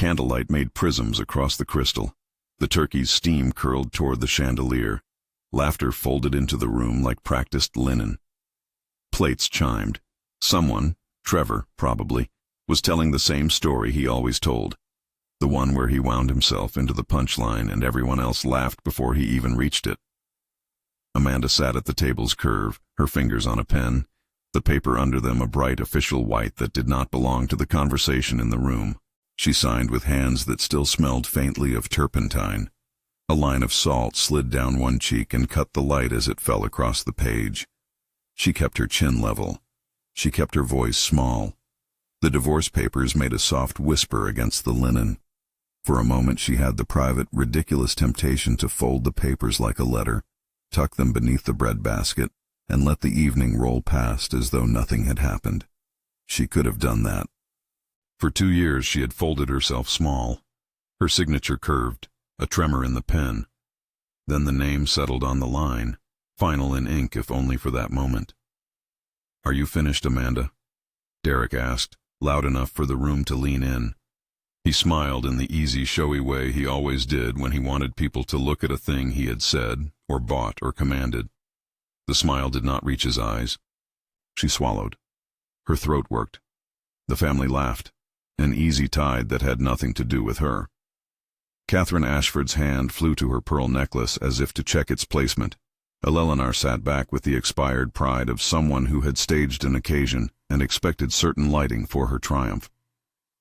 Candlelight made prisms across the crystal. The turkey's steam curled toward the chandelier. Laughter folded into the room like practiced linen. Plates chimed. Someone, Trevor, probably, was telling the same story he always told. The one where he wound himself into the punchline and everyone else laughed before he even reached it. Amanda sat at the table's curve, her fingers on a pen, the paper under them a bright official white that did not belong to the conversation in the room. She signed with hands that still smelled faintly of turpentine. A line of salt slid down one cheek and cut the light as it fell across the page. She kept her chin level. She kept her voice small. The divorce papers made a soft whisper against the linen. For a moment she had the private, ridiculous temptation to fold the papers like a letter, tuck them beneath the breadbasket, and let the evening roll past as though nothing had happened. She could have done that. For 2 years she had folded herself small. Her signature curved, a tremor in the pen. Then the name settled on the line, final in ink if only for that moment. "Are you finished, Amanda?" Derek asked, loud enough for the room to lean in. He smiled in the easy, showy way he always did when he wanted people to look at a thing he had said, or bought, or commanded. The smile did not reach his eyes. She swallowed. Her throat worked. The family laughed, an easy tide that had nothing to do with her. Catherine Ashford's hand flew to her pearl necklace as if to check its placement. Eleanor sat back with the expired pride of someone who had staged an occasion and expected certain lighting for her triumph.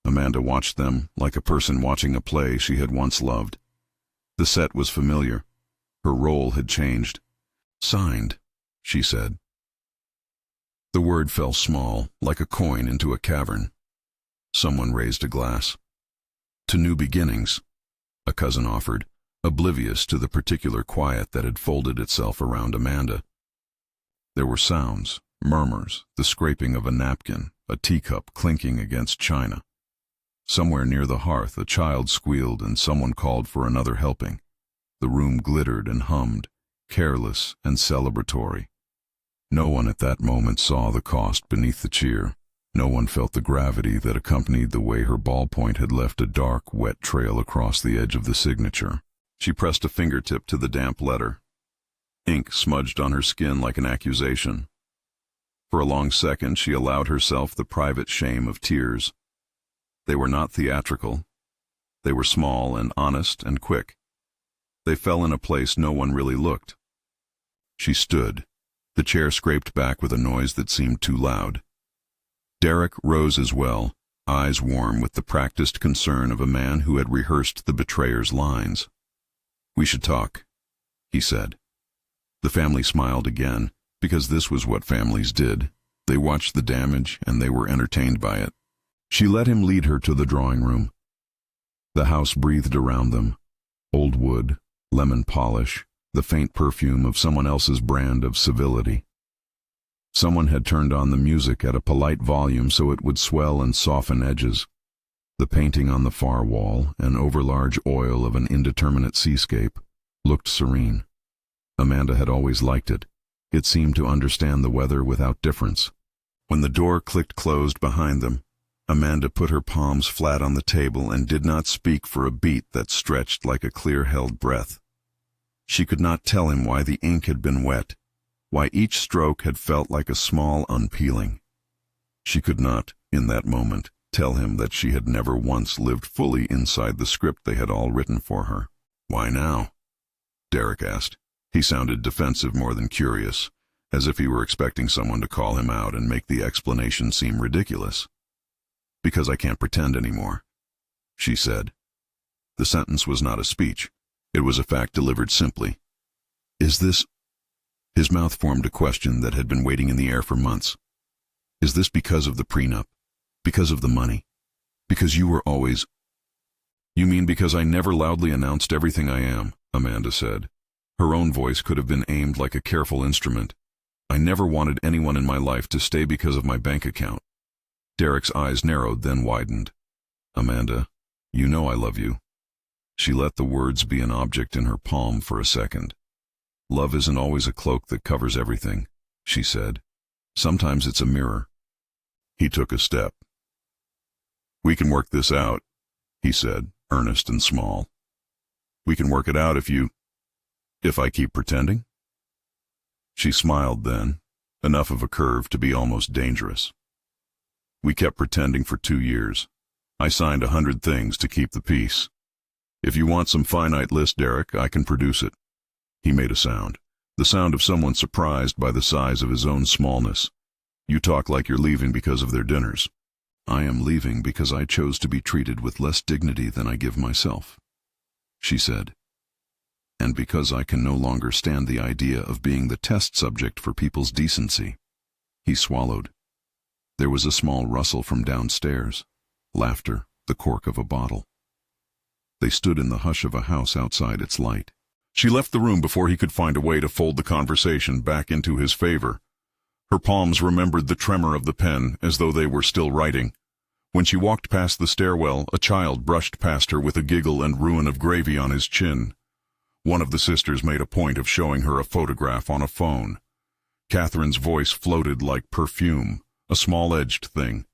Amanda watched them like a person watching a play she had once loved. The set was familiar. Her role had changed. "Signed," she said. The word fell small, like a coin into a cavern. Someone raised a glass. "To new beginnings," a cousin offered, oblivious to the particular quiet that had folded itself around Amanda. There were sounds, murmurs, the scraping of a napkin, a teacup clinking against china. Somewhere near the hearth a child squealed and someone called for another helping. The room glittered and hummed, careless and celebratory. No one at that moment saw the cost beneath the cheer. No one felt the gravity that accompanied the way her ballpoint had left a dark, wet trail across the edge of the signature. She pressed a fingertip to the damp letter. Ink smudged on her skin like an accusation. For a long second she allowed herself the private shame of tears. They were not theatrical. They were small and honest and quick. They fell in a place no one really looked. She stood. The chair scraped back with a noise that seemed too loud. Derek rose as well, eyes warm with the practiced concern of a man who had rehearsed the betrayer's lines. "We should talk," he said. The family smiled again, because this was what families did. They watched the damage and they were entertained by it. She let him lead her to the drawing room. The house breathed around them. Old wood, lemon polish, the faint perfume of someone else's brand of civility. Someone had turned on the music at a polite volume so it would swell and soften edges. The painting on the far wall, an overlarge oil of an indeterminate seascape, looked serene. Amanda had always liked it. It seemed to understand the weather without difference. When the door clicked closed behind them, Amanda put her palms flat on the table and did not speak for a beat that stretched like a clear-held breath. She could not tell him why the ink had been wet, why each stroke had felt like a small unpeeling. She could not, in that moment, tell him that she had never once lived fully inside the script they had all written for her. "Why now?" Derek asked. He sounded defensive more than curious, as if he were expecting someone to call him out and make the explanation seem ridiculous. "Because I can't pretend anymore," she said. The sentence was not a speech. It was a fact delivered simply. "Is this—" His mouth formed a question that had been waiting in the air for months. "Is this because of the prenup? Because of the money? Because you were always—" "You mean because I never loudly announced everything I am," Amanda said. Her own voice could have been aimed like a careful instrument. "I never wanted anyone in my life to stay because of my bank account." Derek's eyes narrowed, then widened. "Amanda, you know I love you." She let the words be an object in her palm for a second. "Love isn't always a cloak that covers everything," she said. "Sometimes it's a mirror." He took a step. "We can work this out." he said, earnest and small. "We can work it out if I keep pretending?" She smiled then, enough of a curve to be almost dangerous. "We kept pretending for 2 years. I signed 100 things to keep the peace. If you want some finite list, Derek, I can produce it." He made a sound, the sound of someone surprised by the size of his own smallness. "You talk like you're leaving because of their dinners." "I am leaving because I chose to be treated with less dignity than I give myself," she said. "And because I can no longer stand the idea of being the test subject for people's decency." He swallowed. There was a small rustle from downstairs. Laughter, the cork of a bottle. They stood in the hush of a house outside its light. She left the room before he could find a way to fold the conversation back into his favor. Her palms remembered the tremor of the pen as though they were still writing. When she walked past the stairwell, a child brushed past her with a giggle and ruin of gravy on his chin. One of the sisters made a point of showing her a photograph on a phone. Catherine's voice floated like perfume, a small-edged thing.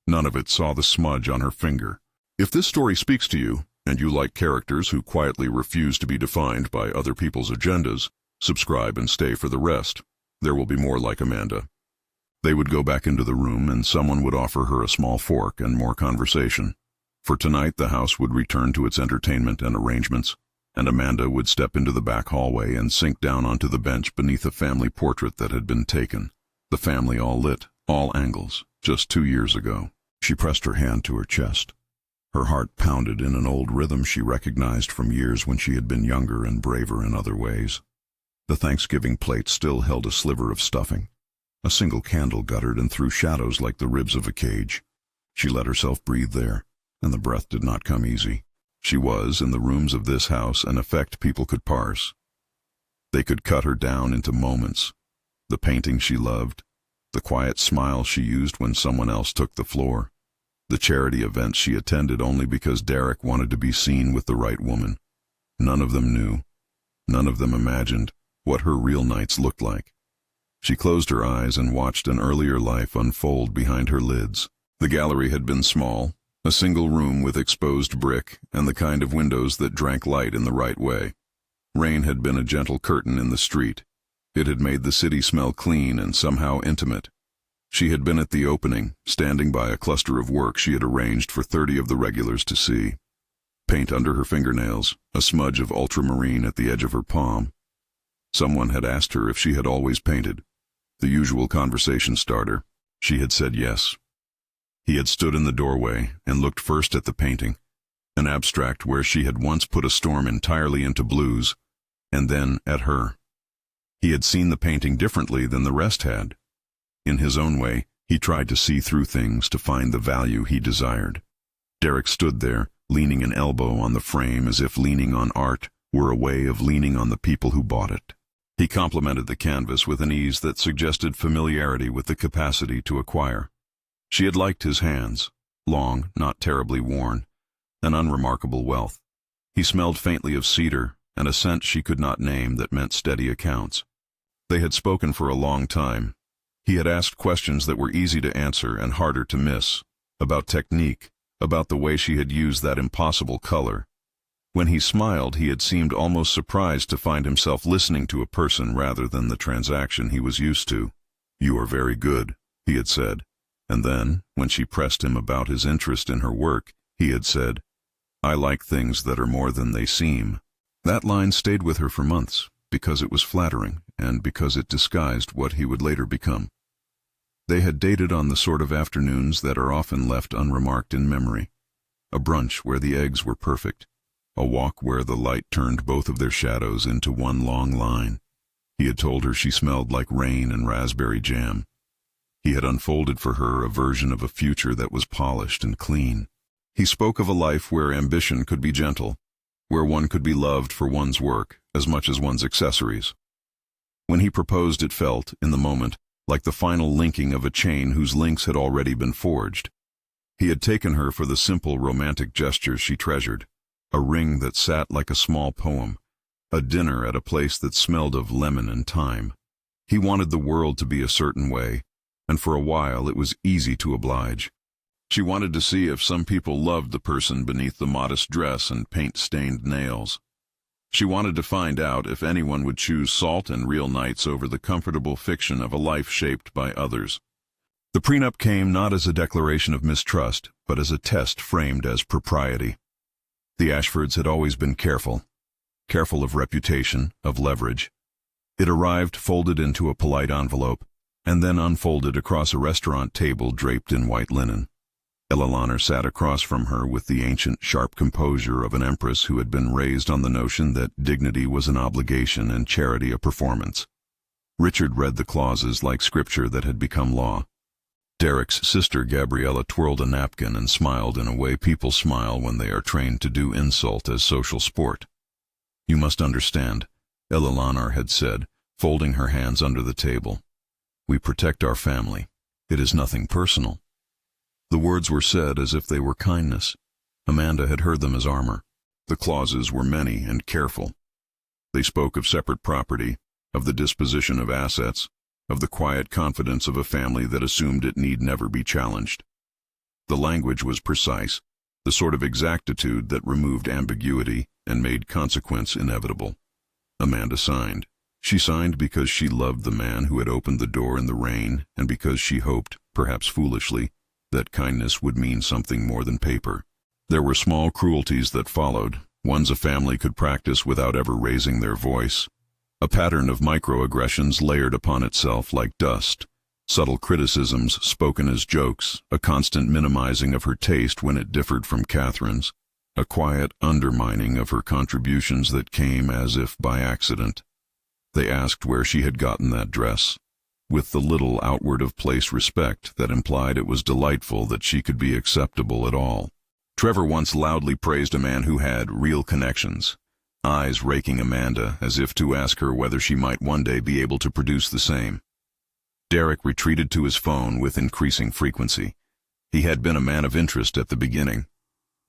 None of it saw the smudge on her finger. If this story speaks to you, and you like characters who quietly refuse to be defined by other people's agendas, subscribe and stay for the rest. There will be more like Amanda. They would go back into the room, and someone would offer her a small fork and more conversation. For tonight, the house would return to its entertainment and arrangements, and Amanda would step into the back hallway and sink down onto the bench beneath a family portrait that had been taken. The family all lit, all angles, just 2 years ago. She pressed her hand to her chest. Her heart pounded in an old rhythm she recognized from years when she had been younger and braver in other ways. The Thanksgiving plate still held a sliver of stuffing. A single candle guttered and threw shadows like the ribs of a cage. She let herself breathe there, and the breath did not come easy. She was, in the rooms of this house, an effect people could parse. They could cut her down into moments. The painting she loved, the quiet smile she used when someone else took the floor, the charity events she attended only because Derek wanted to be seen with the right woman. None of them knew, none of them imagined, what her real nights looked like. She closed her eyes and watched an earlier life unfold behind her lids. The gallery had been small, a single room with exposed brick and the kind of windows that drank light in the right way. Rain had been a gentle curtain in the street. It had made the city smell clean and somehow intimate. She had been at the opening, standing by a cluster of work she had arranged for 30 of the regulars to see. Paint under her fingernails, a smudge of ultramarine at the edge of her palm. Someone had asked her if she had always painted. The usual conversation starter. She had said yes. He had stood in the doorway and looked first at the painting, an abstract where she had once put a storm entirely into blues, and then at her. He had seen the painting differently than the rest had. In his own way, he tried to see through things to find the value he desired. Derek stood there, leaning an elbow on the frame as if leaning on art were a way of leaning on the people who bought it. He complimented the canvas with an ease that suggested familiarity with the capacity to acquire. She had liked his hands, long, not terribly worn, an unremarkable wealth. He smelled faintly of cedar and a scent she could not name that meant steady accounts. They had spoken for a long time. He had asked questions that were easy to answer and harder to miss, about technique, about the way she had used that impossible color. When he smiled, he had seemed almost surprised to find himself listening to a person rather than the transaction he was used to. "You are very good," he had said. And then, when she pressed him about his interest in her work, he had said, "I like things that are more than they seem." That line stayed with her for months, because it was flattering, and because it disguised what he would later become. They had dated on the sort of afternoons that are often left unremarked in memory. A brunch where the eggs were perfect. A walk where the light turned both of their shadows into one long line. He had told her she smelled like rain and raspberry jam. He had unfolded for her a version of a future that was polished and clean. He spoke of a life where ambition could be gentle, where one could be loved for one's work as much as one's accessories. When he proposed, it felt, in the moment, like the final linking of a chain whose links had already been forged. He had taken her for the simple romantic gestures she treasured, a ring that sat like a small poem, a dinner at a place that smelled of lemon and thyme. He wanted the world to be a certain way, and for a while it was easy to oblige. She wanted to see if some people loved the person beneath the modest dress and paint-stained nails. She wanted to find out if anyone would choose salt and real nights over the comfortable fiction of a life shaped by others. The prenup came not as a declaration of mistrust, but as a test framed as propriety. The Ashfords had always been careful of reputation, of leverage. It arrived folded into a polite envelope, and then unfolded across a restaurant table draped in white linen. Eleanor sat across from her with the ancient, sharp composure of an empress who had been raised on the notion that dignity was an obligation and charity a performance. Richard read the clauses like scripture that had become law. Derek's sister Gabriella twirled a napkin and smiled in a way people smile when they are trained to do insult as social sport. "You must understand," Eleanor had said, folding her hands under the table. "We protect our family. It is nothing personal." The words were said as if they were kindness. Amanda had heard them as armor. The clauses were many and careful. They spoke of separate property, of the disposition of assets, of the quiet confidence of a family that assumed it need never be challenged. The language was precise, the sort of exactitude that removed ambiguity and made consequence inevitable. Amanda signed. She signed because she loved the man who had opened the door in the rain, and because she hoped, perhaps foolishly, that kindness would mean something more than paper. There were small cruelties that followed, ones a family could practice without ever raising their voice. A pattern of microaggressions layered upon itself like dust, subtle criticisms spoken as jokes, a constant minimizing of her taste when it differed from Catherine's, a quiet undermining of her contributions that came as if by accident. They asked where she had gotten that dress, with the little outward of place respect that implied it was delightful that she could be acceptable at all. Trevor once loudly praised a man who had real connections, eyes raking Amanda as if to ask her whether she might one day be able to produce the same. Derek retreated to his phone with increasing frequency. He had been a man of interest at the beginning.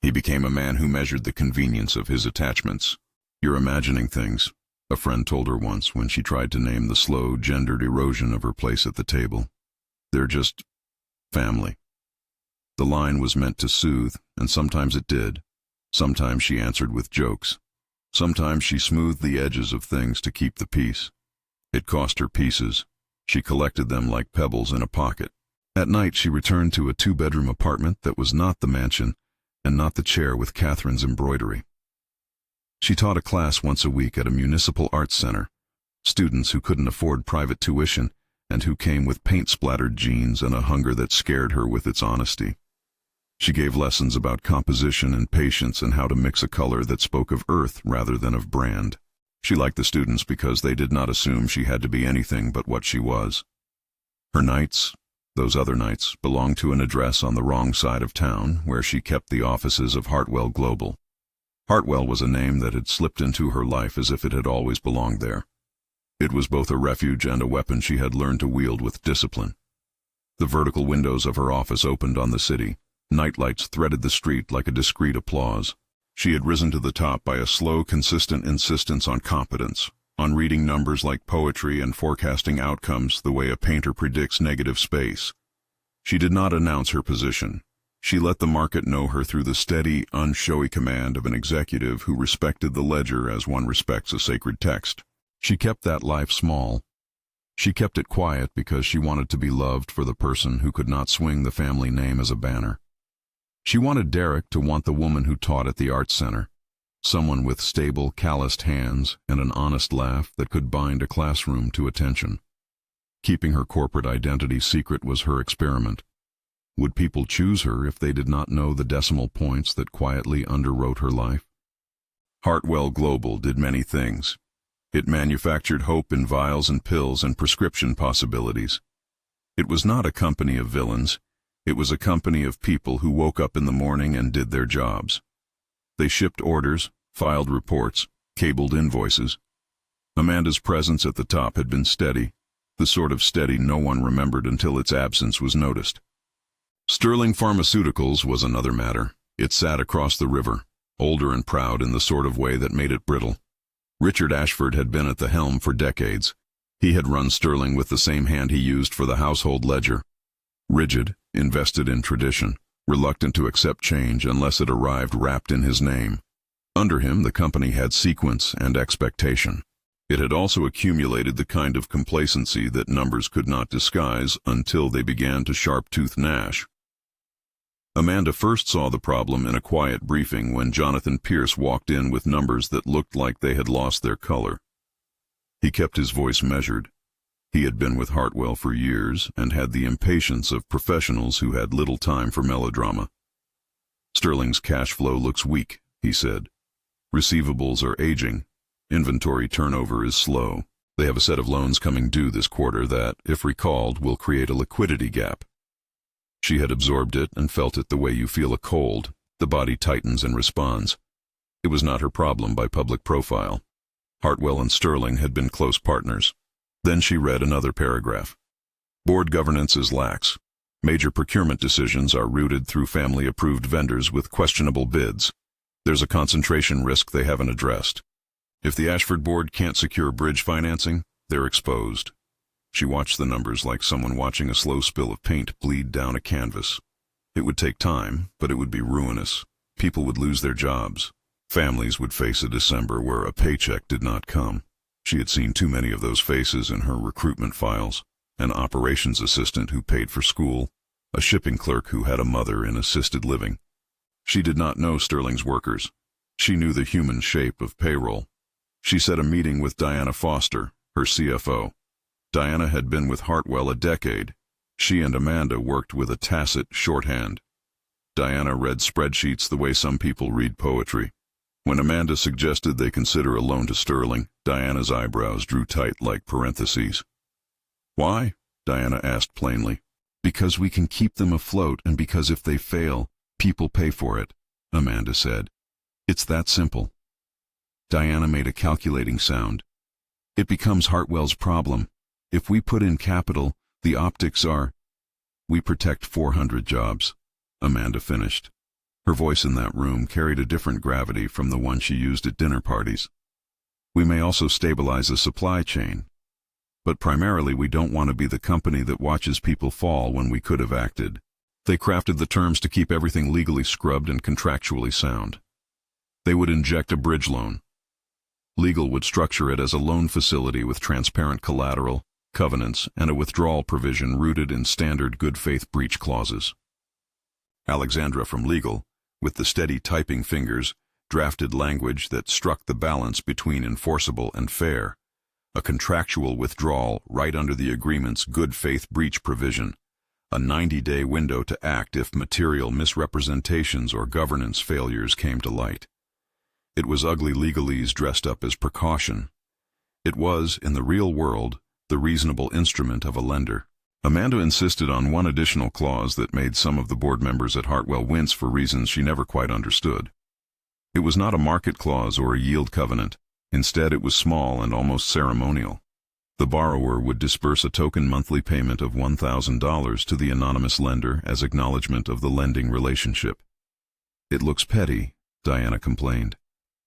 He became a man who measured the convenience of his attachments. "You're imagining things," a friend told her once when she tried to name the slow, gendered erosion of her place at the table. "They're just family." The line was meant to soothe, and sometimes it did. Sometimes she answered with jokes. Sometimes she smoothed the edges of things to keep the peace. It cost her pieces. She collected them like pebbles in a pocket. At night she returned to a 2-bedroom apartment that was not the mansion and not the chair with Catherine's embroidery. She taught a class once a week at a municipal arts center, students who couldn't afford private tuition and who came with paint-splattered jeans and a hunger that scared her with its honesty. She gave lessons about composition and patience and how to mix a color that spoke of earth rather than of brand. She liked the students because they did not assume she had to be anything but what she was. Her nights, those other nights, belonged to an address on the wrong side of town where she kept the offices of Hartwell Global. Hartwell was a name that had slipped into her life as if it had always belonged there. It was both a refuge and a weapon she had learned to wield with discipline. The vertical windows of her office opened on the city. Nightlights threaded the street like a discreet applause. She had risen to the top by a slow, consistent insistence on competence, on reading numbers like poetry and forecasting outcomes the way a painter predicts negative space. She did not announce her position. She let the market know her through the steady, unshowy command of an executive who respected the ledger as one respects a sacred text. She kept that life small. She kept it quiet because she wanted to be loved for the person who could not swing the family name as a banner. She wanted Derek to want the woman who taught at the arts center, someone with stable, calloused hands and an honest laugh that could bind a classroom to attention. Keeping her corporate identity secret was her experiment. Would people choose her if they did not know the decimal points that quietly underwrote her life? Hartwell Global did many things. It manufactured hope in vials and pills and prescription possibilities. It was not a company of villains. It was a company of people who woke up in the morning and did their jobs. They shipped orders, filed reports, cabled invoices. Amanda's presence at the top had been steady, the sort of steady no one remembered until its absence was noticed. Sterling Pharmaceuticals was another matter. It sat across the river, older and proud in the sort of way that made it brittle. Richard Ashford had been at the helm for decades. He had run Sterling with the same hand he used for the household ledger. Rigid, invested in tradition, reluctant to accept change unless it arrived wrapped in his name. Under him, the company had sequence and expectation. It had also accumulated the kind of complacency that numbers could not disguise until they began to sharp-tooth gnash. Amanda first saw the problem in a quiet briefing when Jonathan Pierce walked in with numbers that looked like they had lost their color. He kept his voice measured. He had been with Hartwell for years and had the impatience of professionals who had little time for melodrama. "Sterling's cash flow looks weak," he said. "Receivables are aging. Inventory turnover is slow. They have a set of loans coming due this quarter that, if recalled, will create a liquidity gap." She had absorbed it and felt it the way you feel a cold. The body tightens and responds. It was not her problem by public profile. Hartwell and Sterling had been close partners. Then she read another paragraph. "Board governance is lax. Major procurement decisions are routed through family-approved vendors with questionable bids. There's a concentration risk they haven't addressed. If the Ashford board can't secure bridge financing, they're exposed." She watched the numbers like someone watching a slow spill of paint bleed down a canvas. It would take time, but it would be ruinous. People would lose their jobs. Families would face a December where a paycheck did not come. She had seen too many of those faces in her recruitment files. An operations assistant who paid for school, a shipping clerk who had a mother in assisted living. She did not know Sterling's workers. She knew the human shape of payroll. She set a meeting with Diana Foster, her CFO. Diana had been with Hartwell a decade. She and Amanda worked with a tacit shorthand. Diana read spreadsheets the way some people read poetry. When Amanda suggested they consider a loan to Sterling, Diana's eyebrows drew tight like parentheses. "Why?" Diana asked plainly. "Because we can keep them afloat, and because if they fail, people pay for it," Amanda said. "It's that simple." Diana made a calculating sound. "It becomes Hartwell's problem. If we put in capital, the optics are—" "We protect 400 jobs," Amanda finished. Her voice in that room carried a different gravity from the one she used at dinner parties. "We may also stabilize a supply chain. But primarily we don't want to be the company that watches people fall when we could have acted." They crafted the terms to keep everything legally scrubbed and contractually sound. They would inject a bridge loan. Legal would structure it as a loan facility with transparent collateral, covenants, and a withdrawal provision rooted in standard good faith breach clauses. Alexandra from legal, with the steady typing fingers, drafted language that struck the balance between enforceable and fair, a contractual withdrawal right under the agreement's good faith breach provision, a 90-day window to act if material misrepresentations or governance failures came to light. It was ugly legalese dressed up as precaution. It was, in the real world, the reasonable instrument of a lender. Amanda insisted on one additional clause that made some of the board members at Hartwell wince for reasons she never quite understood. It was not a market clause or a yield covenant. Instead, it was small and almost ceremonial. The borrower would disburse a token monthly payment of $1,000 to the anonymous lender as acknowledgement of the lending relationship. "It looks petty," Diana complained.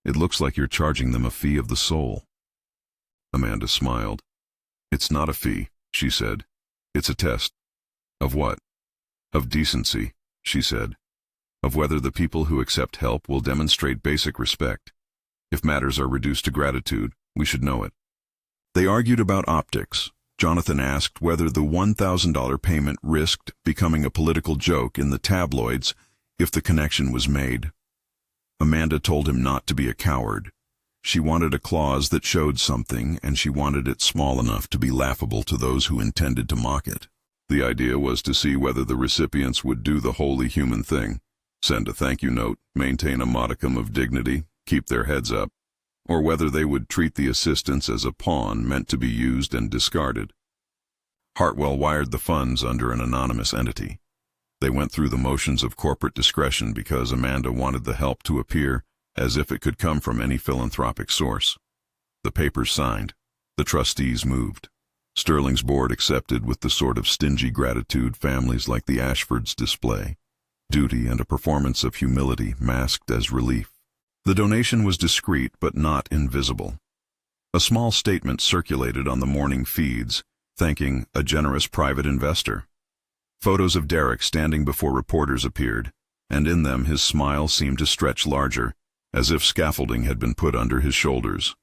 "It looks like you're charging them a fee of the soul." Amanda smiled. "It's not a fee," she said. "It's a test." "Of what?" "Of decency," she said. "Of whether the people who accept help will demonstrate basic respect. If matters are reduced to gratitude, we should know it." They argued about optics. Jonathan asked whether the $1,000 payment risked becoming a political joke in the tabloids if the connection was made. Amanda told him not to be a coward. She wanted a clause that showed something, and she wanted it small enough to be laughable to those who intended to mock it. The idea was to see whether the recipients would do the wholly human thing, send a thank-you note, maintain a modicum of dignity, keep their heads up, or whether they would treat the assistance as a pawn meant to be used and discarded. Hartwell wired the funds under an anonymous entity. They went through the motions of corporate discretion because Amanda wanted the help to appear as if it could come from any philanthropic source. The papers signed. The trustees moved. Sterling's board accepted with the sort of stingy gratitude families like the Ashfords display. Duty and a performance of humility masked as relief. The donation was discreet but not invisible. A small statement circulated on the morning feeds, thanking a generous private investor. Photos of Derek standing before reporters appeared, and in them his smile seemed to stretch larger, as if scaffolding had been put under his shoulders.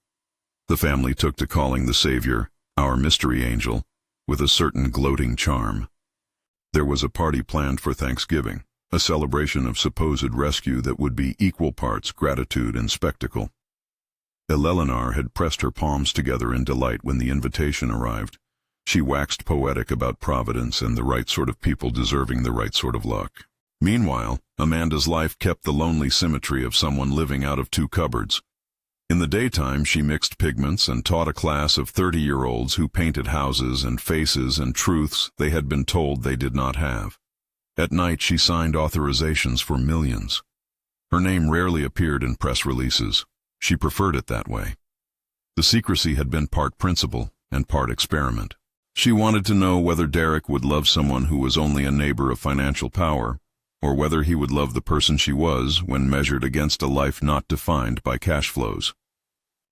The family took to calling the Savior our mystery angel, with a certain gloating charm. There was a party planned for Thanksgiving, a celebration of supposed rescue that would be equal parts gratitude and spectacle. Eleanor had pressed her palms together in delight when the invitation arrived. She waxed poetic about providence and the right sort of people deserving the right sort of luck. Meanwhile, Amanda's life kept the lonely symmetry of someone living out of two cupboards. In the daytime, she mixed pigments and taught a class of 30-year-olds who painted houses and faces and truths they had been told they did not have. At night, she signed authorizations for millions. Her name rarely appeared in press releases. She preferred it that way. The secrecy had been part principle and part experiment. She wanted to know whether Derek would love someone who was only a neighbor of financial power, or whether he would love the person she was when measured against a life not defined by cash flows.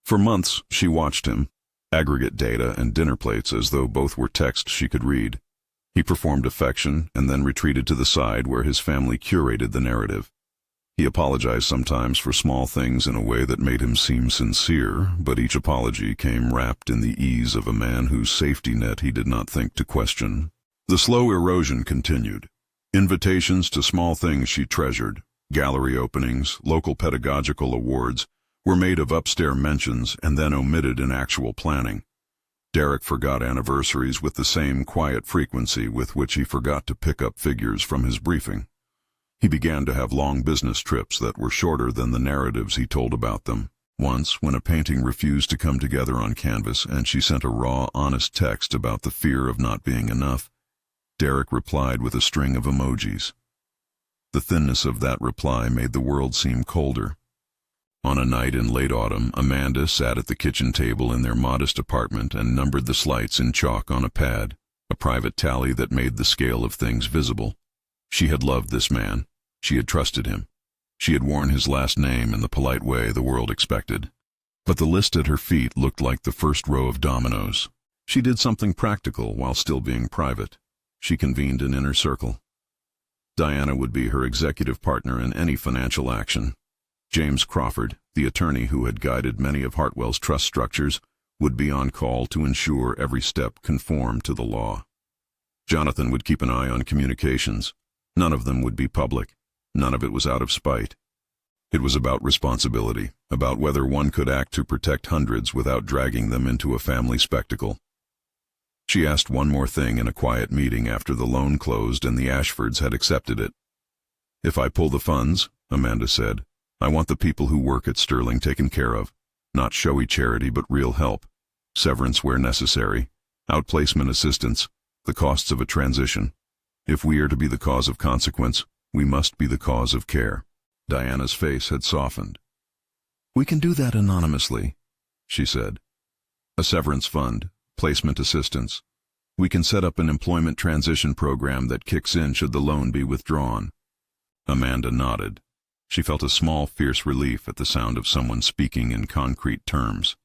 For months, she watched him, aggregate data and dinner plates as though both were text she could read. He performed affection and then retreated to the side where his family curated the narrative. He apologized sometimes for small things in a way that made him seem sincere, but each apology came wrapped in the ease of a man whose safety net he did not think to question. The slow erosion continued. Invitations to small things she treasured, gallery openings, local pedagogical awards, were made of upstairs mentions and then omitted in actual planning. Derek forgot anniversaries with the same quiet frequency with which he forgot to pick up figures from his briefing. He began to have long business trips that were shorter than the narratives he told about them. Once, when a painting refused to come together on canvas and she sent a raw, honest text about the fear of not being enough, Derek replied with a string of emojis. The thinness of that reply made the world seem colder. On a night in late autumn, Amanda sat at the kitchen table in their modest apartment and numbered the slights in chalk on a pad, a private tally that made the scale of things visible. She had loved this man. She had trusted him. She had worn his last name in the polite way the world expected. But the list at her feet looked like the first row of dominoes. She did something practical while still being private. She convened an inner circle. Diana would be her executive partner in any financial action. James Crawford, the attorney who had guided many of Hartwell's trust structures, would be on call to ensure every step conformed to the law. Jonathan would keep an eye on communications. None of them would be public. None of it was out of spite. It was about responsibility, about whether one could act to protect hundreds without dragging them into a family spectacle. She asked one more thing in a quiet meeting after the loan closed and the Ashfords had accepted it. "If I pull the funds," Amanda said, "I want the people who work at Sterling taken care of. Not showy charity, but real help. Severance where necessary. Outplacement assistance. The costs of a transition. If we are to be the cause of consequence, we must be the cause of care." Diana's face had softened. "We can do that anonymously," she said. "A severance fund, placement assistance. We can set up an employment transition program that kicks in should the loan be withdrawn." Amanda nodded. She felt a small, fierce relief at the sound of someone speaking in concrete terms.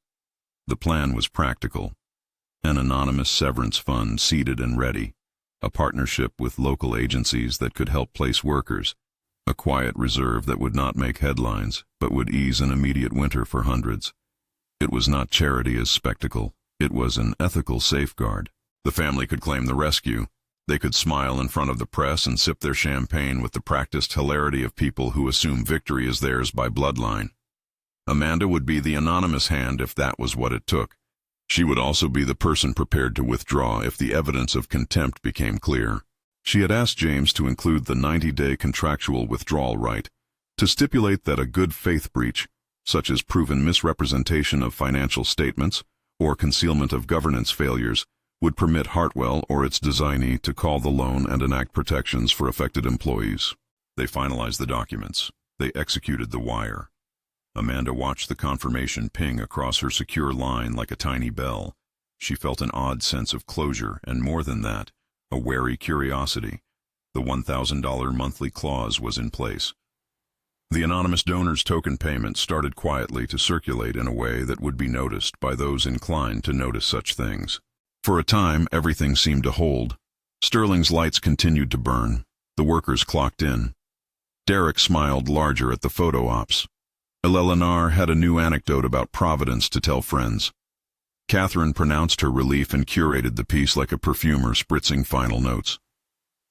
The plan was practical. An anonymous severance fund seated and ready, a partnership with local agencies that could help place workers, a quiet reserve that would not make headlines but would ease an immediate winter for hundreds. It was not charity as spectacle. It was an ethical safeguard. The family could claim the rescue. They could smile in front of the press and sip their champagne with the practiced hilarity of people who assume victory is theirs by bloodline. Amanda would be the anonymous hand if that was what it took. She would also be the person prepared to withdraw if the evidence of contempt became clear. She had asked James to include the 90-day contractual withdrawal right, to stipulate that a good faith breach, such as proven misrepresentation of financial statements or concealment of governance failures, would permit Hartwell or its designee to call the loan and enact protections for affected employees. They finalized the documents. They executed the wire. Amanda watched the confirmation ping across her secure line like a tiny bell. She felt an odd sense of closure, and more than that, a wary curiosity. The $1,000 monthly clause was in place. The anonymous donor's token payment started quietly to circulate in a way that would be noticed by those inclined to notice such things. For a time, everything seemed to hold. Sterling's lights continued to burn. The workers clocked in. Derek smiled larger at the photo ops. Eleanor had a new anecdote about Providence to tell friends. Catherine pronounced her relief and curated the piece like a perfumer spritzing final notes.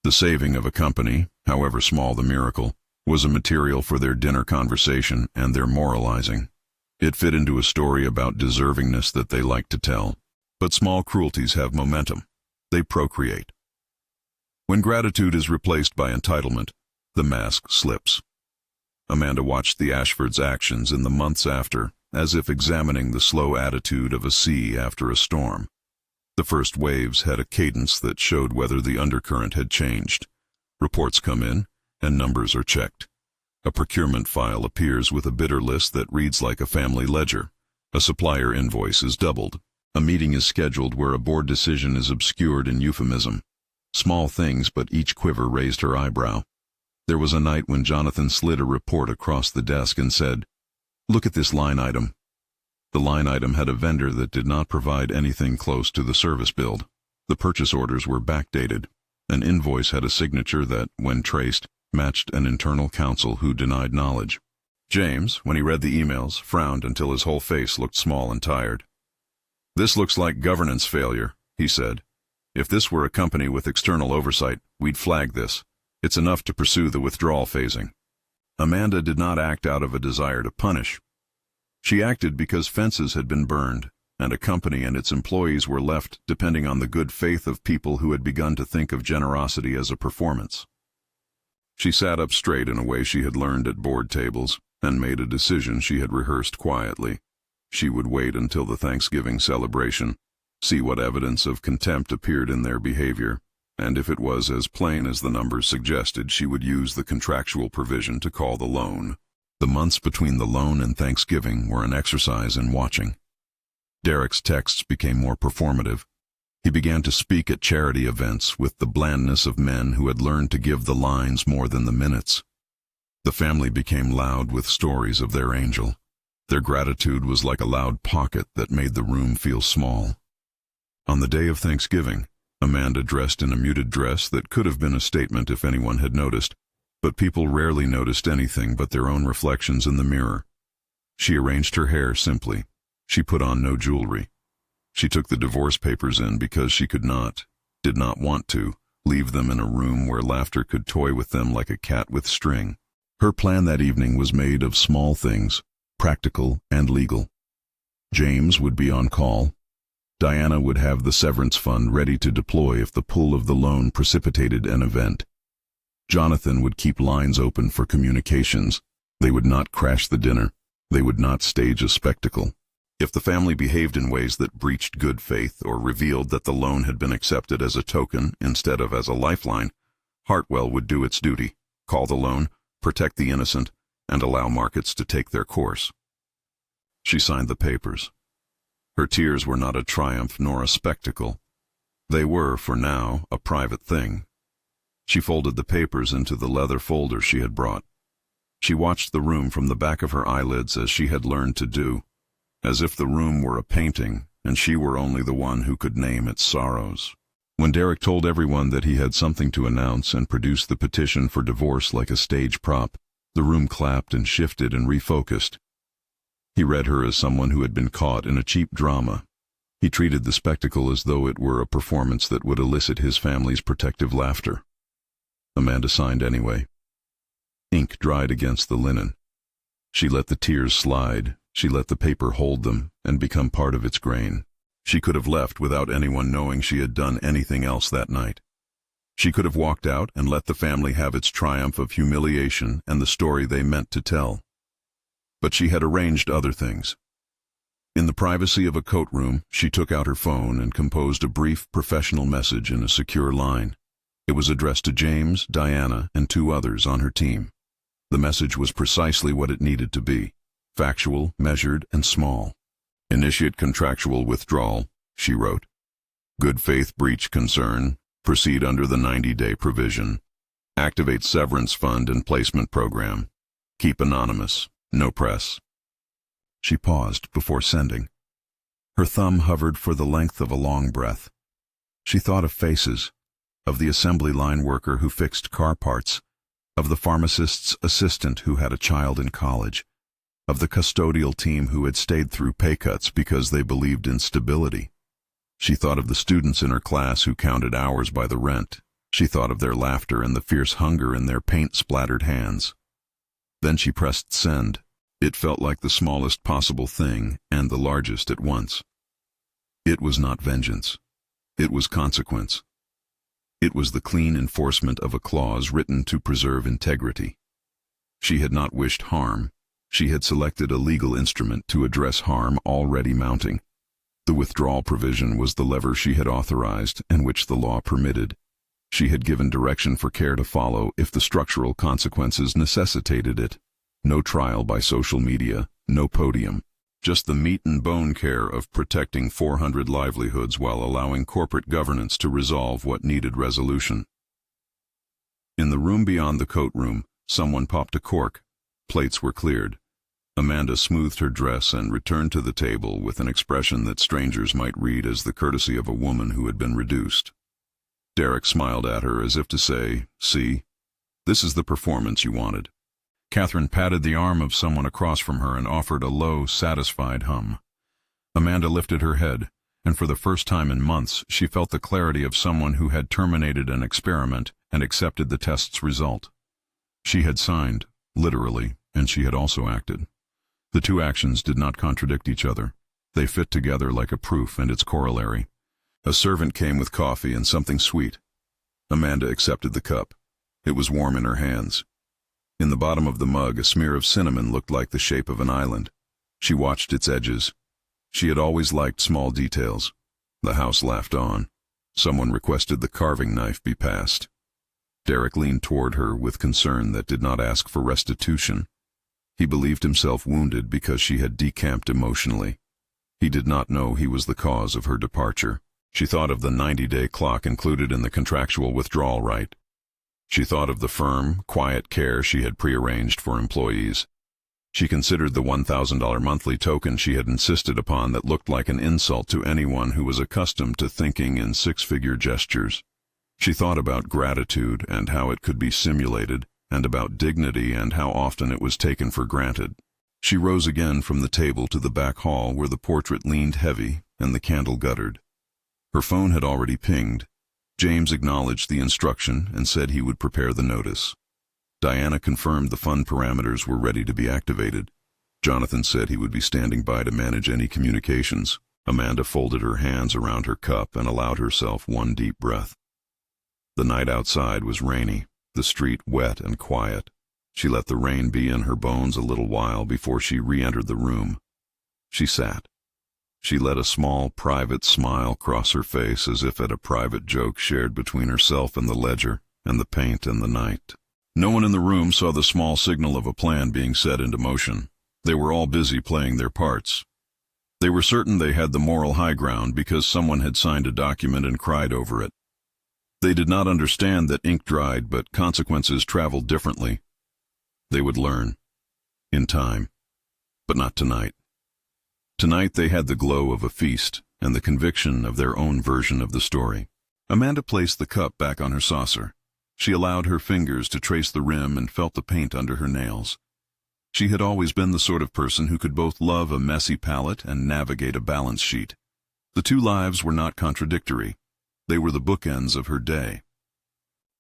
The saving of a company, however small the miracle, was a material for their dinner conversation and their moralizing. It fit into a story about deservingness that they liked to tell. But small cruelties have momentum. They procreate. When gratitude is replaced by entitlement, the mask slips. Amanda watched the Ashfords' actions in the months after, as if examining the slow attitude of a sea after a storm. The first waves had a cadence that showed whether the undercurrent had changed. Reports come in, and numbers are checked. A procurement file appears with a bidder list that reads like a family ledger. A supplier invoice is doubled. A meeting is scheduled where a board decision is obscured in euphemism. Small things, but each quiver raised her eyebrow. There was a night when Jonathan slid a report across the desk and said, "Look at this line item." The line item had a vendor that did not provide anything close to the service build. The purchase orders were backdated. An invoice had a signature that, when traced, matched an internal counsel who denied knowledge. James, when he read the emails, frowned until his whole face looked small and tired. "This looks like governance failure," he said. "If this were a company with external oversight, we'd flag this. It's enough to pursue the withdrawal phasing." Amanda did not act out of a desire to punish. She acted because fences had been burned, and a company and its employees were left depending on the good faith of people who had begun to think of generosity as a performance. She sat up straight in a way she had learned at board tables, and made a decision she had rehearsed quietly. She would wait until the Thanksgiving celebration, see what evidence of contempt appeared in their behavior, and if it was as plain as the numbers suggested, she would use the contractual provision to call the loan. The months between the loan and Thanksgiving were an exercise in watching. Derek's texts became more performative. He began to speak at charity events with the blandness of men who had learned to give the lines more than the minutes. The family became loud with stories of their angel. Their gratitude was like a loud pocket that made the room feel small. On the day of Thanksgiving, Amanda dressed in a muted dress that could have been a statement if anyone had noticed, but people rarely noticed anything but their own reflections in the mirror. She arranged her hair simply. She put on no jewelry. She took the divorce papers in because she did not want to, leave them in a room where laughter could toy with them like a cat with string. Her plan that evening was made of small things, practical and legal. James would be on call. Diana would have the severance fund ready to deploy if the pull of the loan precipitated an event. Jonathan would keep lines open for communications. They would not crash the dinner. They would not stage a spectacle. If the family behaved in ways that breached good faith or revealed that the loan had been accepted as a token instead of as a lifeline, Hartwell would do its duty, call the loan, protect the innocent, and allow markets to take their course. She signed the papers. Her tears were not a triumph nor a spectacle. They were, for now, a private thing. She folded the papers into the leather folder she had brought. She watched the room from the back of her eyelids as she had learned to do, as if the room were a painting and she were only the one who could name its sorrows. When Derek told everyone that he had something to announce and produced the petition for divorce like a stage prop, the room clapped and shifted and refocused. He read her as someone who had been caught in a cheap drama. He treated the spectacle as though it were a performance that would elicit his family's protective laughter. Amanda signed anyway. Ink dried against the linen. She let the tears slide. She let the paper hold them and become part of its grain. She could have left without anyone knowing she had done anything else that night. She could have walked out and let the family have its triumph of humiliation and the story they meant to tell. But she had arranged other things. In the privacy of a coat room, she took out her phone and composed a brief, professional message in a secure line. It was addressed to James, Diana, and 2 others on her team. The message was precisely what it needed to be: factual, measured, and small. "Initiate contractual withdrawal," she wrote. "Good faith breach concern. Proceed under the 90-day provision. Activate severance fund and placement program. Keep anonymous. No press." She paused before sending. Her thumb hovered for the length of a long breath. She thought of faces, of the assembly line worker who fixed car parts, of the pharmacist's assistant who had a child in college, of the custodial team who had stayed through pay cuts because they believed in stability. She thought of the students in her class who counted hours by the rent. She thought of their laughter and the fierce hunger in their paint-splattered hands. Then she pressed send. It felt like the smallest possible thing and the largest at once. It was not vengeance. It was consequence. It was the clean enforcement of a clause written to preserve integrity. She had not wished harm. She had selected a legal instrument to address harm already mounting. The withdrawal provision was the lever she had authorized and which the law permitted. She had given direction for care to follow if the structural consequences necessitated it. No trial by social media, no podium. Just the meat and bone care of protecting 400 livelihoods while allowing corporate governance to resolve what needed resolution. In the room beyond the coat room, someone popped a cork. Plates were cleared. Amanda smoothed her dress and returned to the table with an expression that strangers might read as the courtesy of a woman who had been reduced. Derek smiled at her as if to say, "See, this is the performance you wanted." Catherine patted the arm of someone across from her and offered a low, satisfied hum. Amanda lifted her head, and for the first time in months she felt the clarity of someone who had terminated an experiment and accepted the test's result. She had signed, literally, and she had also acted. The two actions did not contradict each other. They fit together like a proof and its corollary. A servant came with coffee and something sweet. Amanda accepted the cup. It was warm in her hands. In the bottom of the mug, a smear of cinnamon looked like the shape of an island. She watched its edges. She had always liked small details. The house laughed on. Someone requested the carving knife be passed. Derek leaned toward her with concern that did not ask for restitution. He believed himself wounded because she had decamped emotionally. He did not know he was the cause of her departure. She thought of the 90-day clock included in the contractual withdrawal right. She thought of the firm, quiet care she had prearranged for employees. She considered the $1,000 monthly token she had insisted upon that looked like an insult to anyone who was accustomed to thinking in six-figure gestures. She thought about gratitude and how it could be simulated, and about dignity and how often it was taken for granted. She rose again from the table to the back hall where the portrait leaned heavy and the candle guttered. Her phone had already pinged. James acknowledged the instruction and said he would prepare the notice. Diana confirmed the fund parameters were ready to be activated. Jonathan said he would be standing by to manage any communications. Amanda folded her hands around her cup and allowed herself one deep breath. The night outside was rainy, the street wet and quiet. She let the rain be in her bones a little while before she re-entered the room. She sat. She let a small, private smile cross her face as if at a private joke shared between herself and the ledger, and the paint and the night. No one in the room saw the small signal of a plan being set into motion. They were all busy playing their parts. They were certain they had the moral high ground because someone had signed a document and cried over it. They did not understand that ink dried, but consequences traveled differently. They would learn. In time. But not tonight. Tonight they had the glow of a feast and the conviction of their own version of the story. Amanda placed the cup back on her saucer. She allowed her fingers to trace the rim and felt the paint under her nails. She had always been the sort of person who could both love a messy palette and navigate a balance sheet. The two lives were not contradictory. They were the bookends of her day.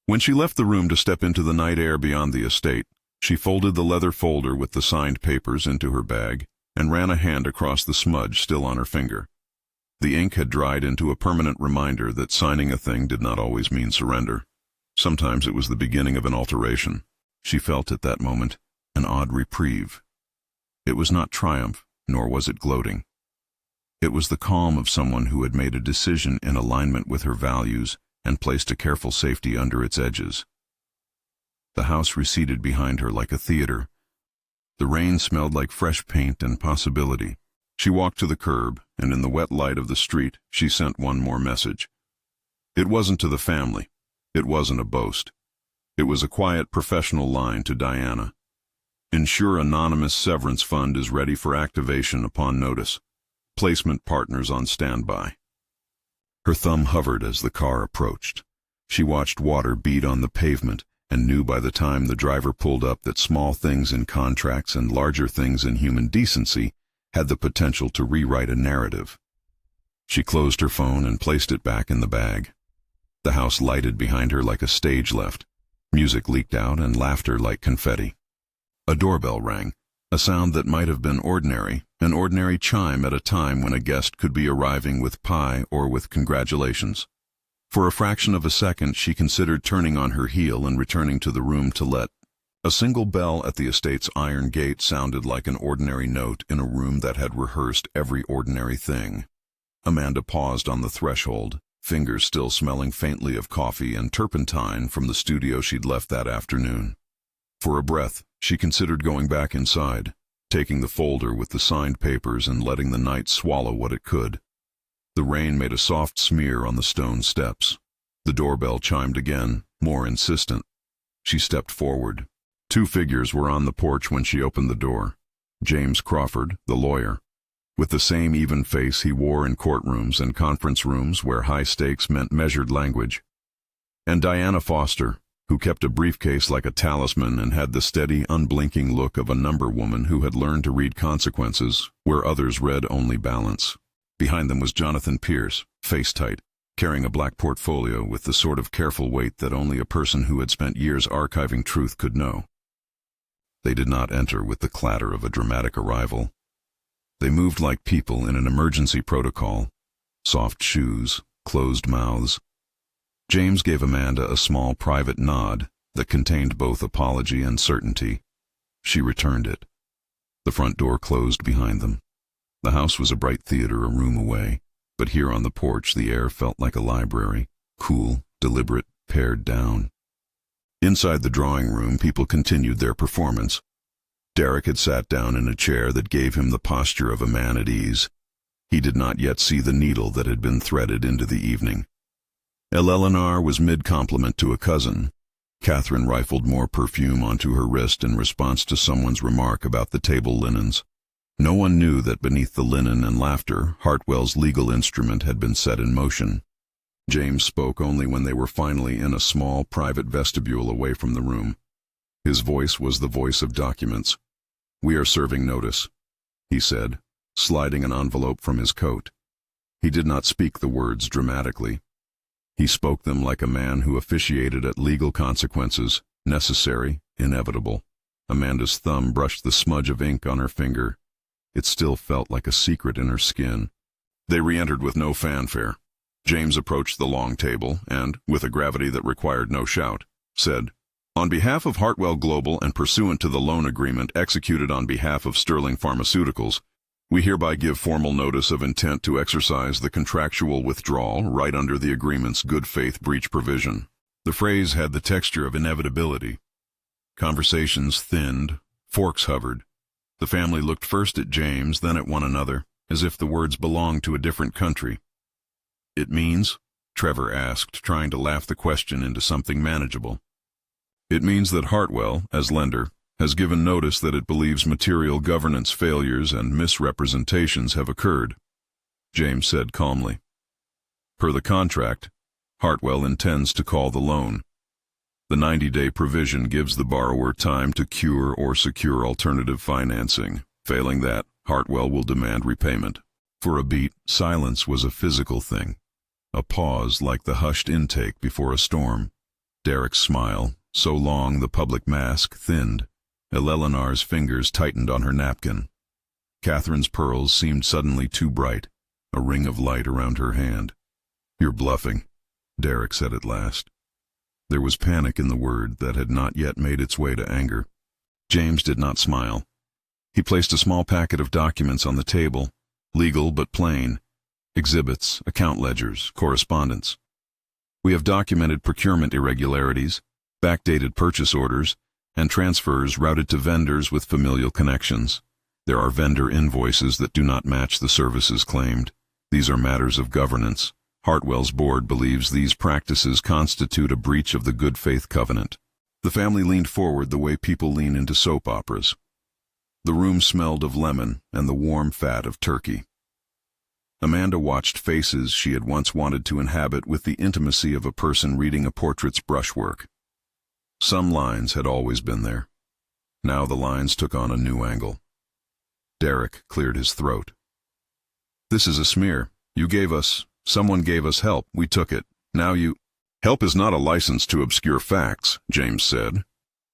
When she left the room to step into the night air beyond the estate, she folded the leather folder with the signed papers into her bag and ran a hand across the smudge still on her finger. The ink had dried into a permanent reminder that signing a thing did not always mean surrender. Sometimes it was the beginning of an alteration. She felt at that moment an odd reprieve. It was not triumph, nor was it gloating. It was the calm of someone who had made a decision in alignment with her values and placed a careful safety under its edges. The house receded behind her like a theater. The rain smelled like fresh paint and possibility. She walked to the curb, and in the wet light of the street, she sent one more message. It wasn't to the family. It wasn't a boast. It was a quiet professional line to Diana. Ensure anonymous severance fund is ready for activation upon notice. Placement partners on standby. Her thumb hovered as the car approached. She watched water beat on the pavement and knew by the time the driver pulled up that small things in contracts and larger things in human decency had the potential to rewrite a narrative. She closed her phone and placed it back in the bag. The house lighted behind her like a stage left. Music leaked out and laughter like confetti. A doorbell rang, a sound that might have been ordinary, an ordinary chime at a time when a guest could be arriving with pie or with congratulations. For a fraction of a second she considered turning on her heel and returning to the room to let. A single bell at the estate's iron gate sounded like an ordinary note in a room that had rehearsed every ordinary thing. Amanda paused on the threshold, fingers still smelling faintly of coffee and turpentine from the studio she'd left that afternoon. For a breath, she considered going back inside, taking the folder with the signed papers and letting the night swallow what it could. The rain made a soft smear on the stone steps. The doorbell chimed again, more insistent. She stepped forward. 2 figures were on the porch when she opened the door. James Crawford, the lawyer, with the same even face he wore in courtrooms and conference rooms where high stakes meant measured language. And Diana Foster, who kept a briefcase like a talisman and had the steady, unblinking look of a number woman who had learned to read consequences where others read only balance. Behind them was Jonathan Pierce, face-tight, carrying a black portfolio with the sort of careful weight that only a person who had spent years archiving truth could know. They did not enter with the clatter of a dramatic arrival. They moved like people in an emergency protocol, soft shoes, closed mouths. James gave Amanda a small private nod that contained both apology and certainty. She returned it. The front door closed behind them. The house was a bright theater a room away, but here on the porch the air felt like a library, cool, deliberate, pared down. Inside the drawing room, people continued their performance. Derek had sat down in a chair that gave him the posture of a man at ease. He did not yet see the needle that had been threaded into the evening. Eleanor was mid-compliment to a cousin. Catherine rifled more perfume onto her wrist in response to someone's remark about the table linens. No one knew that beneath the linen and laughter, Hartwell's legal instrument had been set in motion. James spoke only when they were finally in a small, private vestibule away from the room. His voice was the voice of documents. "We are serving notice," he said, sliding an envelope from his coat. He did not speak the words dramatically. He spoke them like a man who officiated at legal consequences, necessary, inevitable. Amanda's thumb brushed the smudge of ink on her finger. It still felt like a secret in her skin. They re-entered with no fanfare. James approached the long table and, with a gravity that required no shout, said, "On behalf of Hartwell Global and pursuant to the loan agreement executed on behalf of Sterling Pharmaceuticals, we hereby give formal notice of intent to exercise the contractual withdrawal right under the agreement's good faith breach provision." The phrase had the texture of inevitability. Conversations thinned, forks hovered. The family looked first at James, then at one another, as if the words belonged to a different country. "It means?" Trevor asked, trying to laugh the question into something manageable. "It means that Hartwell, as lender, has given notice that it believes material governance failures and misrepresentations have occurred," James said calmly. "Per the contract, Hartwell intends to call the loan. The 90-day provision gives the borrower time to cure or secure alternative financing. Failing that, Hartwell will demand repayment." For a beat, silence was a physical thing, a pause like the hushed intake before a storm. Derek's smile, so long the public mask, thinned. Eleanor's fingers tightened on her napkin. Catherine's pearls seemed suddenly too bright, a ring of light around her hand. "You're bluffing," Derek said at last. There was panic in the word that had not yet made its way to anger. James did not smile. He placed a small packet of documents on the table, legal but plain. Exhibits, account ledgers, correspondence. "We have documented procurement irregularities, backdated purchase orders, and transfers routed to vendors with familial connections. There are vendor invoices that do not match the services claimed. These are matters of governance. Hartwell's board believes these practices constitute a breach of the good faith covenant." The family leaned forward the way people lean into soap operas. The room smelled of lemon and the warm fat of turkey. Amanda watched faces she had once wanted to inhabit with the intimacy of a person reading a portrait's brushwork. Some lines had always been there. Now the lines took on a new angle. Derek cleared his throat. "This is a smear. Someone gave us help. We took it. Now you—" "Help is not a license to obscure facts," James said.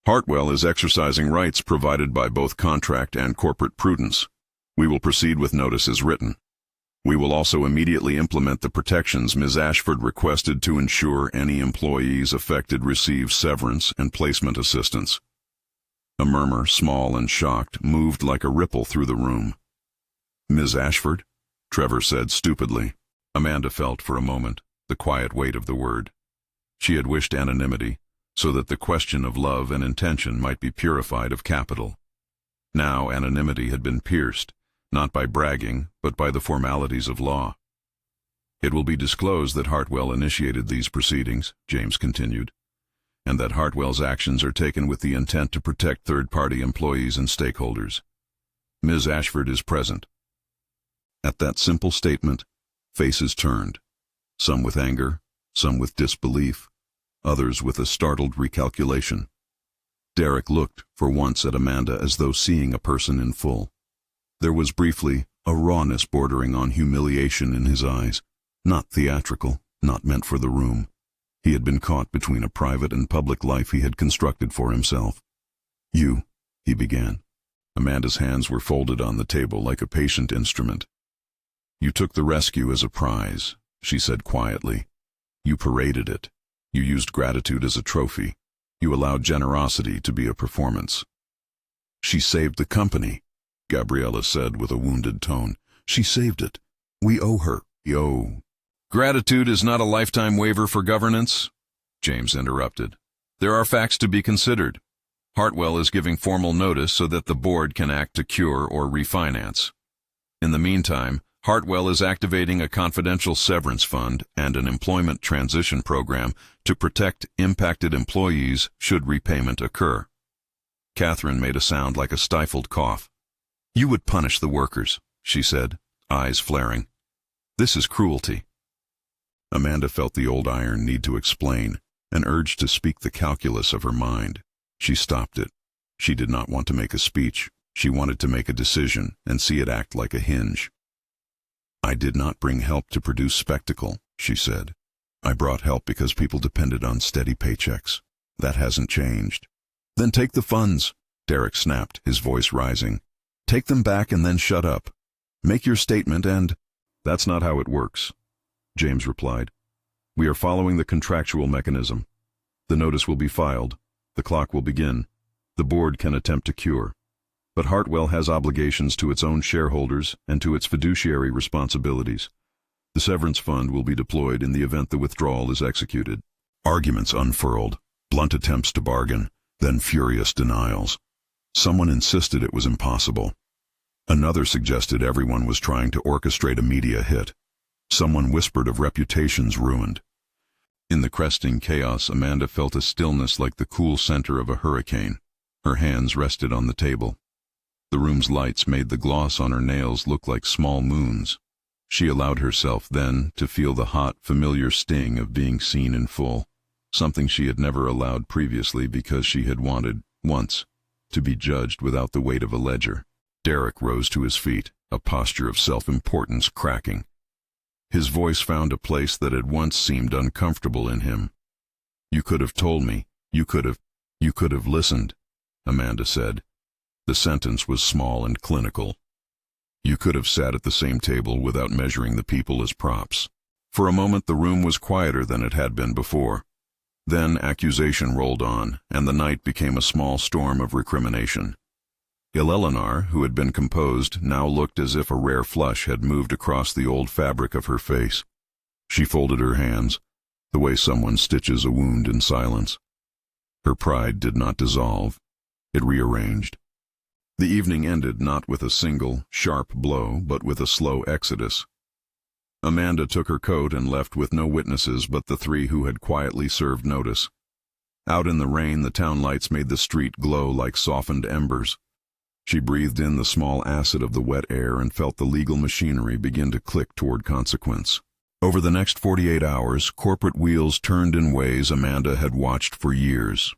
"Hartwell is exercising rights provided by both contract and corporate prudence. We will proceed with notice as written. We will also immediately implement the protections Ms. Ashford requested to ensure any employees affected receive severance and placement assistance." A murmur, small and shocked, moved like a ripple through the room. "Ms. Ashford?" Trevor said stupidly. Amanda felt for a moment the quiet weight of the word. She had wished anonymity, so that the question of love and intention might be purified of capital. Now anonymity had been pierced, not by bragging, but by the formalities of law. "It will be disclosed that Hartwell initiated these proceedings," James continued, "and that Hartwell's actions are taken with the intent to protect third-party employees and stakeholders. Ms. Ashford is present." At that simple statement, faces turned, some with anger, some with disbelief, others with a startled recalculation. Derek looked for once at Amanda as though seeing a person in full. There was briefly a rawness bordering on humiliation in his eyes, not theatrical, not meant for the room. He had been caught between a private and public life he had constructed for himself. "You," he began. Amanda's hands were folded on the table like a patient instrument. "You took the rescue as a prize," she said quietly. "You paraded it. You used gratitude as a trophy. You allowed generosity to be a performance." "She saved the company," Gabriella said with a wounded tone. "She saved it. We owe her." "Gratitude is not a lifetime waiver for governance," James interrupted. "There are facts to be considered. Hartwell is giving formal notice so that the board can act to cure or refinance. In the meantime, Hartwell is activating a confidential severance fund and an employment transition program to protect impacted employees should repayment occur." Catherine made a sound like a stifled cough. "You would punish the workers," she said, eyes flaring. "This is cruelty." Amanda felt the old iron need to explain, an urge to speak the calculus of her mind. She stopped it. She did not want to make a speech. She wanted to make a decision and see it act like a hinge. "I did not bring help to produce spectacle," she said. "I brought help because people depended on steady paychecks. That hasn't changed." "Then take the funds," Derek snapped, his voice rising. "Take them back and then shut up. Make your statement and—" "That's not how it works," James replied. "We are following the contractual mechanism. The notice will be filed. The clock will begin. The board can attempt to cure. But Hartwell has obligations to its own shareholders and to its fiduciary responsibilities. The severance fund will be deployed in the event the withdrawal is executed." Arguments unfurled, blunt attempts to bargain, then furious denials. Someone insisted it was impossible. Another suggested everyone was trying to orchestrate a media hit. Someone whispered of reputations ruined. In the cresting chaos, Amanda felt a stillness like the cool center of a hurricane. Her hands rested on the table. The room's lights made the gloss on her nails look like small moons. She allowed herself, then, to feel the hot, familiar sting of being seen in full, something she had never allowed previously because she had wanted, once, to be judged without the weight of a ledger. Derek rose to his feet, a posture of self-importance cracking. His voice found a place that had once seemed uncomfortable in him. "You could have told me. You could have listened," Amanda said. The sentence was small and clinical. "You could have sat at the same table without measuring the people as props." For a moment the room was quieter than it had been before. Then accusation rolled on, and the night became a small storm of recrimination. Eleanor, who had been composed, now looked as if a rare flush had moved across the old fabric of her face. She folded her hands, the way someone stitches a wound in silence. Her pride did not dissolve. It rearranged. The evening ended not with a single, sharp blow, but with a slow exodus. Amanda took her coat and left with no witnesses but the three who had quietly served notice. Out in the rain, the town lights made the street glow like softened embers. She breathed in the small acid of the wet air and felt the legal machinery begin to click toward consequence. Over the next 48 hours, corporate wheels turned in ways Amanda had watched for years.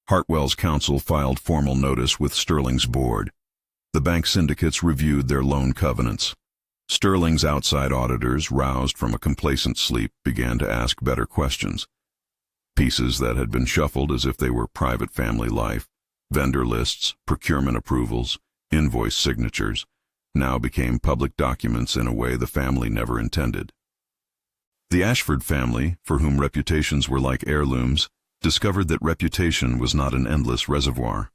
Hartwell's counsel filed formal notice with Sterling's board. The bank syndicates reviewed their loan covenants. Sterling's outside auditors, roused from a complacent sleep, began to ask better questions. Pieces that had been shuffled as if they were private family life, vendor lists, procurement approvals, invoice signatures, now became public documents in a way the family never intended. The Ashford family, for whom reputations were like heirlooms, discovered that reputation was not an endless reservoir.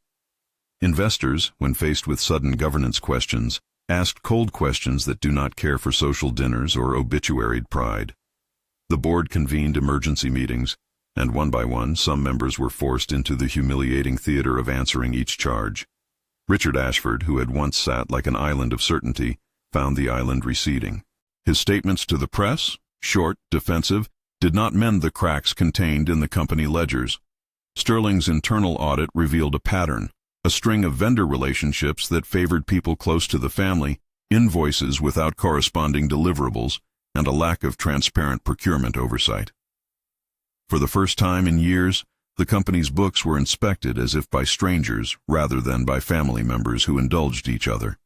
Investors, when faced with sudden governance questions, asked cold questions that do not care for social dinners or obituaried pride. The board convened emergency meetings, and one by one, some members were forced into the humiliating theater of answering each charge. Richard Ashford, who had once sat like an island of certainty, found the island receding. His statements to the press, short, defensive, did not mend the cracks contained in the company ledgers. Sterling's internal audit revealed a pattern, a string of vendor relationships that favored people close to the family, invoices without corresponding deliverables, and a lack of transparent procurement oversight. For the first time in years, the company's books were inspected as if by strangers rather than by family members who indulged each other.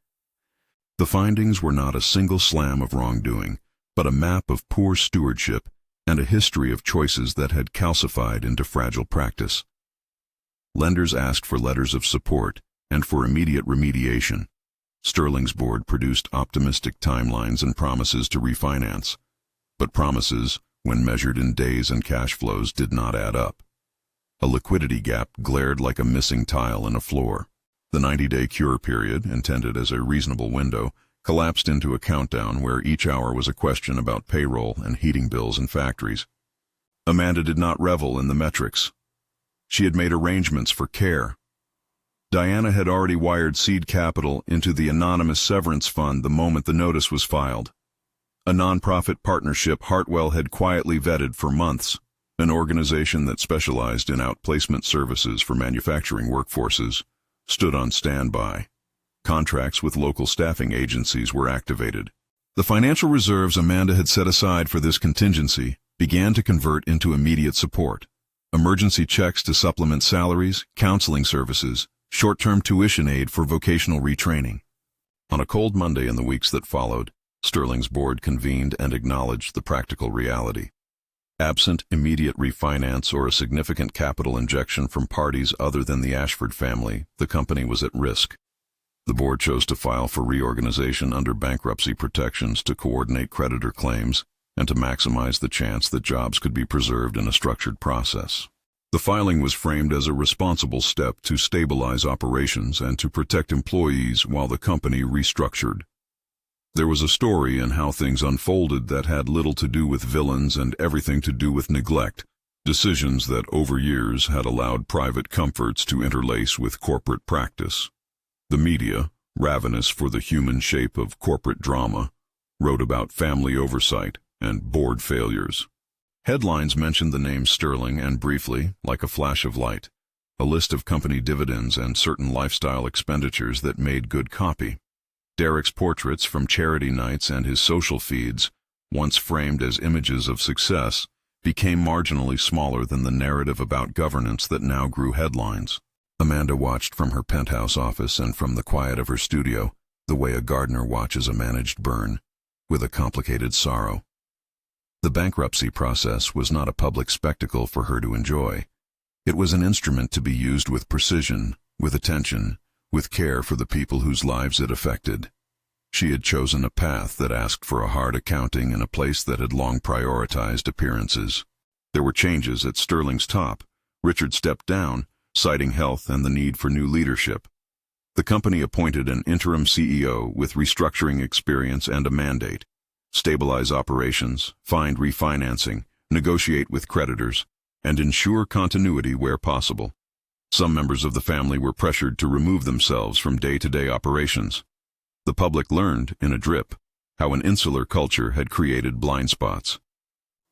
The findings were not a single slam of wrongdoing, but a map of poor stewardship and a history of choices that had calcified into fragile practice. Lenders asked for letters of support and for immediate remediation. Sterling's board produced optimistic timelines and promises to refinance. But promises, when measured in days and cash flows, did not add up. A liquidity gap glared like a missing tile in a floor. The 90-day cure period, intended as a reasonable window, collapsed into a countdown where each hour was a question about payroll and heating bills in factories. Amanda did not revel in the metrics. She had made arrangements for care. Diana had already wired seed capital into the anonymous severance fund the moment the notice was filed. A nonprofit partnership Hartwell had quietly vetted for months, an organization that specialized in outplacement services for manufacturing workforces, stood on standby. Contracts with local staffing agencies were activated. The financial reserves Amanda had set aside for this contingency began to convert into immediate support. Emergency checks to supplement salaries, counseling services, short-term tuition aid for vocational retraining. On a cold Monday in the weeks that followed, Sterling's board convened and acknowledged the practical reality. Absent immediate refinance or a significant capital injection from parties other than the Ashford family, the company was at risk. The board chose to file for reorganization under bankruptcy protections to coordinate creditor claims and to maximize the chance that jobs could be preserved in a structured process. The filing was framed as a responsible step to stabilize operations and to protect employees while the company restructured. There was a story in how things unfolded that had little to do with villains and everything to do with neglect, decisions that over years had allowed private comforts to interlace with corporate practice. The media, ravenous for the human shape of corporate drama, wrote about family oversight and board failures. Headlines mentioned the name Sterling and briefly, like a flash of light, a list of company dividends and certain lifestyle expenditures that made good copy. Derek's portraits from charity nights and his social feeds, once framed as images of success, became marginally smaller than the narrative about governance that now grew headlines. Amanda watched from her penthouse office and from the quiet of her studio, the way a gardener watches a managed burn, with a complicated sorrow. The bankruptcy process was not a public spectacle for her to enjoy. It was an instrument to be used with precision, with attention, with care for the people whose lives it affected. She had chosen a path that asked for a hard accounting in a place that had long prioritized appearances. There were changes at Sterling's top. Richard stepped down, citing health and the need for new leadership. The company appointed an interim CEO with restructuring experience and a mandate: stabilize operations, find refinancing, negotiate with creditors, and ensure continuity where possible. Some members of the family were pressured to remove themselves from day-to-day operations. The public learned, in a drip, how an insular culture had created blind spots.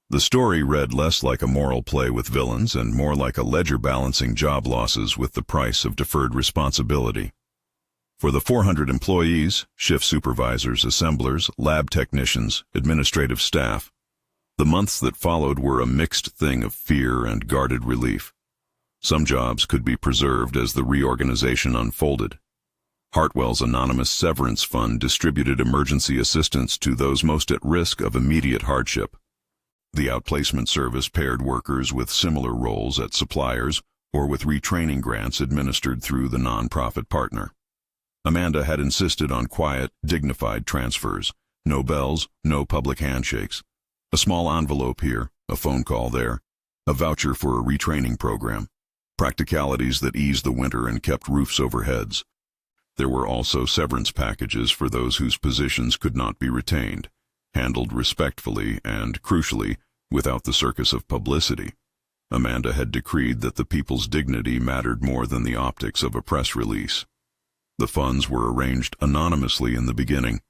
The story read less like a moral play with villains and more like a ledger balancing job losses with the price of deferred responsibility. For the 400 employees, shift supervisors, assemblers, lab technicians, administrative staff, the months that followed were a mixed thing of fear and guarded relief. Some jobs could be preserved as the reorganization unfolded. Hartwell's anonymous severance fund distributed emergency assistance to those most at risk of immediate hardship. The outplacement service paired workers with similar roles at suppliers or with retraining grants administered through the nonprofit partner. Amanda had insisted on quiet, dignified transfers. No bells, no public handshakes. A small envelope here, a phone call there, a voucher for a retraining program. Practicalities that eased the winter and kept roofs over heads. There were also severance packages for those whose positions could not be retained, handled respectfully and, crucially, without the circus of publicity. Amanda had decreed that the people's dignity mattered more than the optics of a press release. The funds were arranged anonymously in the beginning.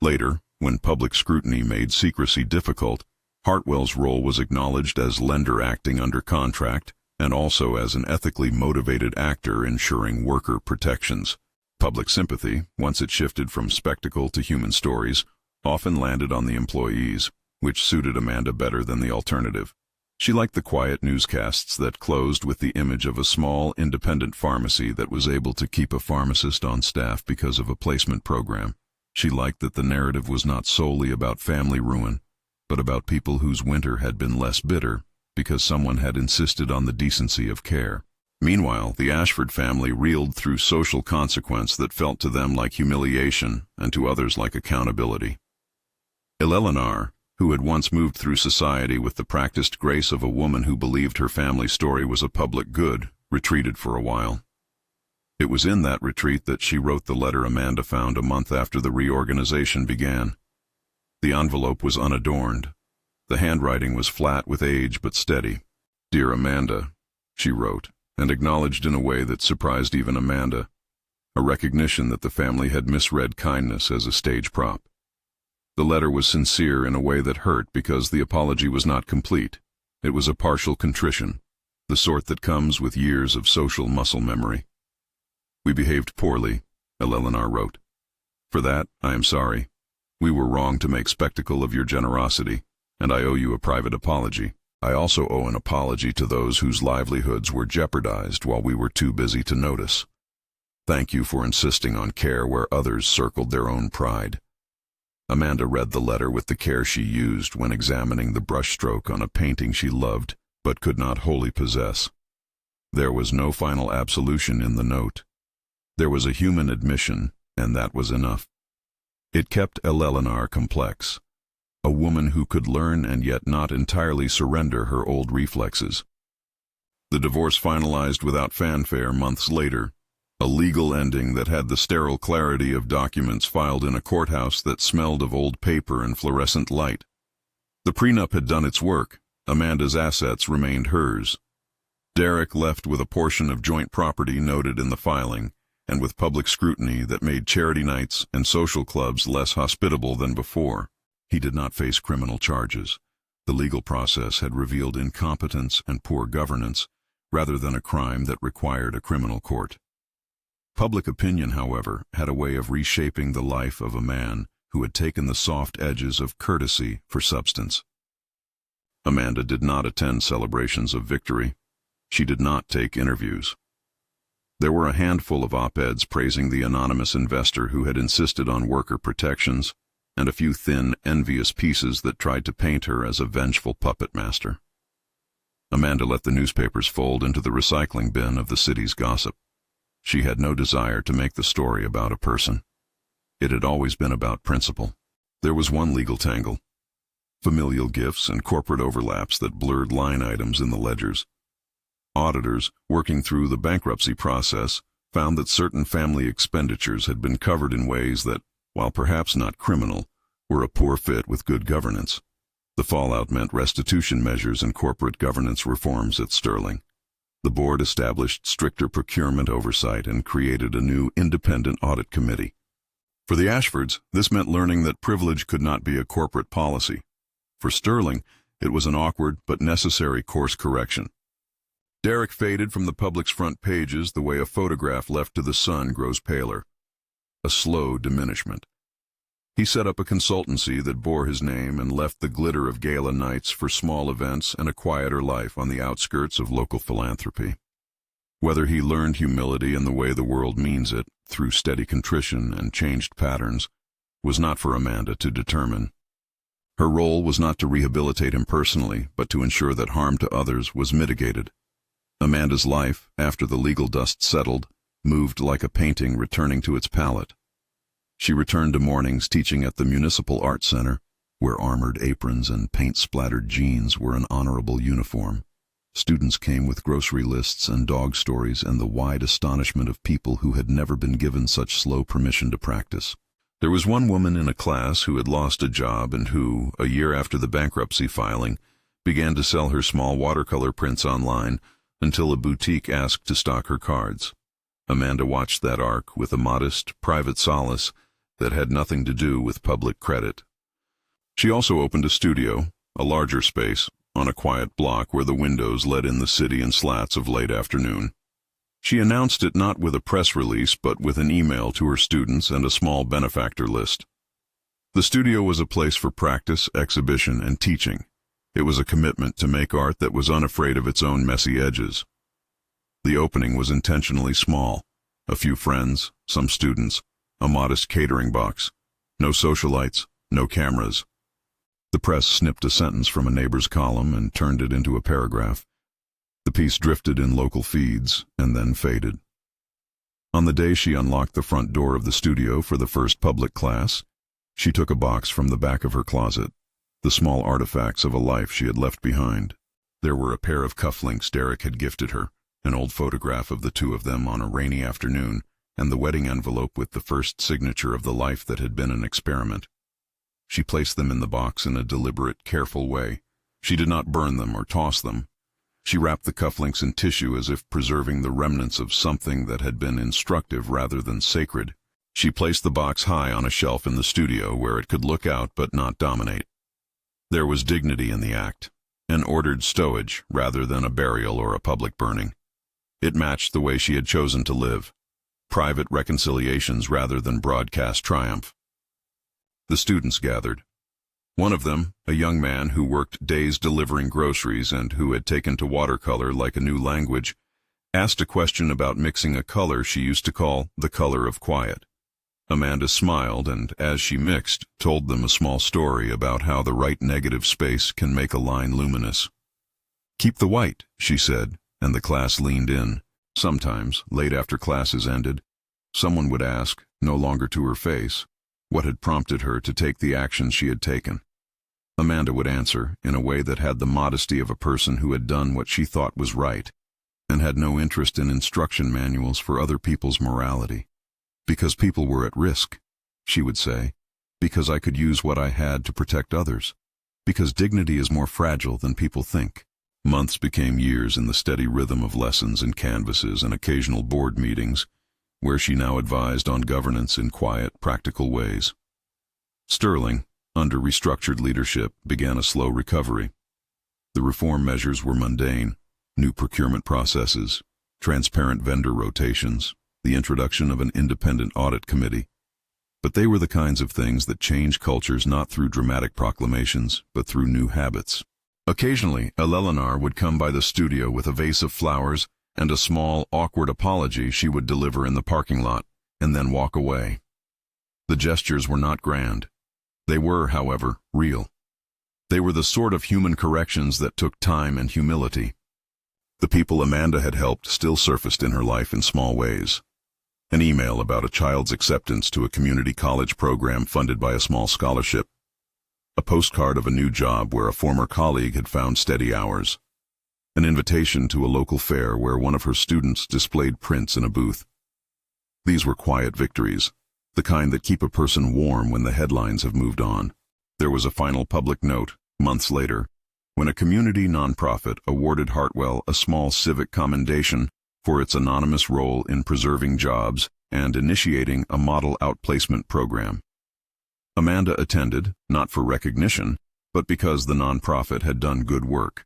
Later, when public scrutiny made secrecy difficult, Hartwell's role was acknowledged as lender acting under contract and also as an ethically motivated actor ensuring worker protections. Public sympathy, once it shifted from spectacle to human stories, often landed on the employees, which suited Amanda better than the alternative. She liked the quiet newscasts that closed with the image of a small, independent pharmacy that was able to keep a pharmacist on staff because of a placement program. She liked that the narrative was not solely about family ruin, but about people whose winter had been less bitter because someone had insisted on the decency of care. Meanwhile, the Ashford family reeled through social consequence that felt to them like humiliation and to others like accountability. Eleanor, who had once moved through society with the practiced grace of a woman who believed her family story was a public good, retreated for a while. It was in that retreat that she wrote the letter Amanda found a month after the reorganization began. The envelope was unadorned. The handwriting was flat with age but steady. "Dear Amanda," she wrote, and acknowledged in a way that surprised even Amanda, a recognition that the family had misread kindness as a stage prop. The letter was sincere in a way that hurt because the apology was not complete. It was a partial contrition, the sort that comes with years of social muscle memory. "We behaved poorly," Eleanor wrote. "For that, I am sorry. We were wrong to make spectacle of your generosity, and I owe you a private apology. I also owe an apology to those whose livelihoods were jeopardized while we were too busy to notice. Thank you for insisting on care where others circled their own pride." Amanda read the letter with the care she used when examining the brushstroke on a painting she loved but could not wholly possess. There was no final absolution in the note. There was a human admission, and that was enough. It kept Eleanor complex, a woman who could learn and yet not entirely surrender her old reflexes. The divorce finalized without fanfare months later, a legal ending that had the sterile clarity of documents filed in a courthouse that smelled of old paper and fluorescent light. The prenup had done its work. Amanda's assets remained hers. Derek left with a portion of joint property noted in the filing, and with public scrutiny that made charity nights and social clubs less hospitable than before. He did not face criminal charges. The legal process had revealed incompetence and poor governance, rather than a crime that required a criminal court. Public opinion, however, had a way of reshaping the life of a man who had taken the soft edges of courtesy for substance. Amanda did not attend celebrations of victory. She did not take interviews. There were a handful of op-eds praising the anonymous investor who had insisted on worker protections, and a few thin, envious pieces that tried to paint her as a vengeful puppet master. Amanda let the newspapers fold into the recycling bin of the city's gossip. She had no desire to make the story about a person. It had always been about principle. There was one legal tangle: familial gifts and corporate overlaps that blurred line items in the ledgers. Auditors, working through the bankruptcy process, found that certain family expenditures had been covered in ways that, while perhaps not criminal, were a poor fit with good governance. The fallout meant restitution measures and corporate governance reforms at Sterling. The board established stricter procurement oversight and created a new independent audit committee. For the Ashfords, this meant learning that privilege could not be a corporate policy. For Sterling, it was an awkward but necessary course correction. Derek faded from the public's front pages the way a photograph left to the sun grows paler. a slow diminishment. He set up a consultancy that bore his name and left the glitter of gala nights for small events and a quieter life on the outskirts of local philanthropy. Whether he learned humility in the way the world means it, through steady contrition and changed patterns, was not for Amanda to determine. Her role was not to rehabilitate him personally, but to ensure that harm to others was mitigated. Amanda's life, after the legal dust settled, moved like a painting returning to its palette. She returned to mornings teaching at the Municipal Art Center, where armored aprons and paint-splattered jeans were an honorable uniform. Students came with grocery lists and dog stories and the wide astonishment of people who had never been given such slow permission to practice. There was one woman in a class who had lost a job and who, a year after the bankruptcy filing, began to sell her small watercolor prints online until a boutique asked to stock her cards. Amanda watched that arc with a modest, private solace that had nothing to do with public credit. She also opened a studio, a larger space, on a quiet block where the windows let in the city in slats of late afternoon. She announced it not with a press release but with an email to her students and a small benefactor list. The studio was a place for practice, exhibition, and teaching. It was a commitment to make art that was unafraid of its own messy edges. The opening was intentionally small. A few friends, some students, a modest catering box. No socialites, no cameras. The press snipped a sentence from a neighbor's column and turned it into a paragraph. The piece drifted in local feeds and then faded. On the day she unlocked the front door of the studio for the first public class, she took a box from the back of her closet, the small artifacts of a life she had left behind. There were a pair of cufflinks Derek had gifted her, an old photograph of the two of them on a rainy afternoon, and the wedding envelope with the first signature of the life that had been an experiment. She placed them in the box in a deliberate, careful way. She did not burn them or toss them. She wrapped the cufflinks in tissue as if preserving the remnants of something that had been instructive rather than sacred. She placed the box high on a shelf in the studio where it could look out but not dominate. There was dignity in the act, an ordered stowage rather than a burial or a public burning. It matched the way she had chosen to live. Private reconciliations rather than broadcast triumph. The students gathered. One of them, a young man who worked days delivering groceries and who had taken to watercolor like a new language, asked a question about mixing a color she used to call the color of quiet. Amanda smiled and, as she mixed, told them a small story about how the right negative space can make a line luminous. "Keep the white," she said, and the class leaned in. Sometimes, late after classes ended, someone would ask, no longer to her face, what had prompted her to take the action she had taken. Amanda would answer, in a way that had the modesty of a person who had done what she thought was right, and had no interest in instruction manuals for other people's morality. "Because people were at risk," she would say. "Because I could use what I had to protect others. Because dignity is more fragile than people think." Months became years in the steady rhythm of lessons and canvases and occasional board meetings, where she now advised on governance in quiet, practical ways. Sterling, under restructured leadership, began a slow recovery. The reform measures were mundane: new procurement processes, transparent vendor rotations, the introduction of an independent audit committee. But they were the kinds of things that change cultures not through dramatic proclamations, but through new habits. Occasionally, Eleanor would come by the studio with a vase of flowers and a small, awkward apology she would deliver in the parking lot, and then walk away. The gestures were not grand. They were, however, real. They were the sort of human corrections that took time and humility. The people Amanda had helped still surfaced in her life in small ways. An email about a child's acceptance to a community college program funded by a small scholarship. A postcard of a new job where a former colleague had found steady hours. An invitation to a local fair where one of her students displayed prints in a booth. These were quiet victories, the kind that keep a person warm when the headlines have moved on. There was a final public note, months later, when a community nonprofit awarded Hartwell a small civic commendation for its anonymous role in preserving jobs and initiating a model outplacement program. Amanda attended, not for recognition, but because the nonprofit had done good work.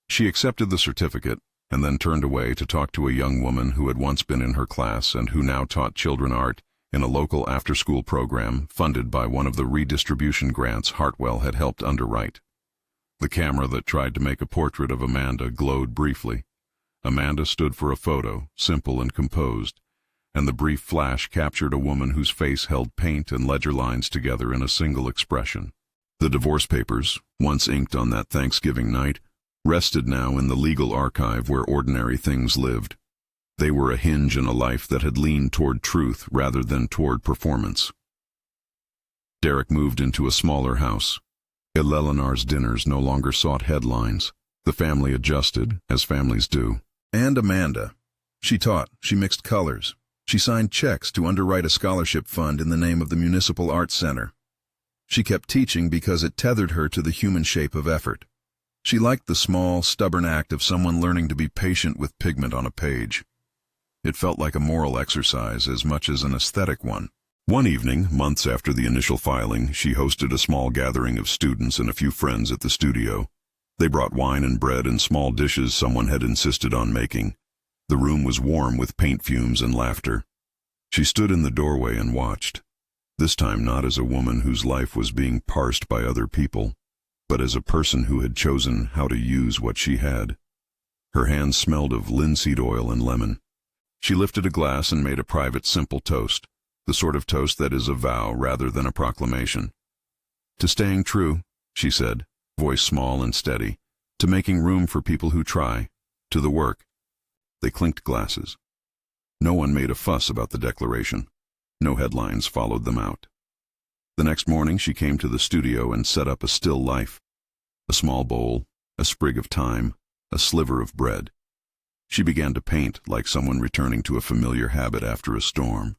She accepted the certificate and then turned away to talk to a young woman who had once been in her class and who now taught children art in a local after-school program funded by one of the redistribution grants Hartwell had helped underwrite. The camera that tried to make a portrait of Amanda glowed briefly. Amanda stood for a photo, simple and composed, and the brief flash captured a woman whose face held paint and ledger lines together in a single expression. The divorce papers, once inked on that Thanksgiving night, rested now in the legal archive where ordinary things lived. They were a hinge in a life that had leaned toward truth rather than toward performance. Derek moved into a smaller house. Eleanor's dinners no longer sought headlines. The family adjusted, as families do. And Amanda. She taught, she mixed colors. She signed checks to underwrite a scholarship fund in the name of the Municipal Arts Center. She kept teaching because it tethered her to the human shape of effort. She liked the small, stubborn act of someone learning to be patient with pigment on a page. It felt like a moral exercise as much as an aesthetic one. One evening, months after the initial filing, she hosted a small gathering of students and a few friends at the studio. They brought wine and bread and small dishes someone had insisted on making. The room was warm with paint fumes and laughter. She stood in the doorway and watched, this time not as a woman whose life was being parsed by other people, but as a person who had chosen how to use what she had. Her hands smelled of linseed oil and lemon. She lifted a glass and made a private, simple toast, the sort of toast that is a vow rather than a proclamation. To staying true, she said, voice small and steady, to making room for people who try, to the work. They clinked glasses. No one made a fuss about the declaration. No headlines followed them out. The next morning she came to the studio and set up a still life. A small bowl, a sprig of thyme, a sliver of bread. She began to paint like someone returning to a familiar habit after a storm.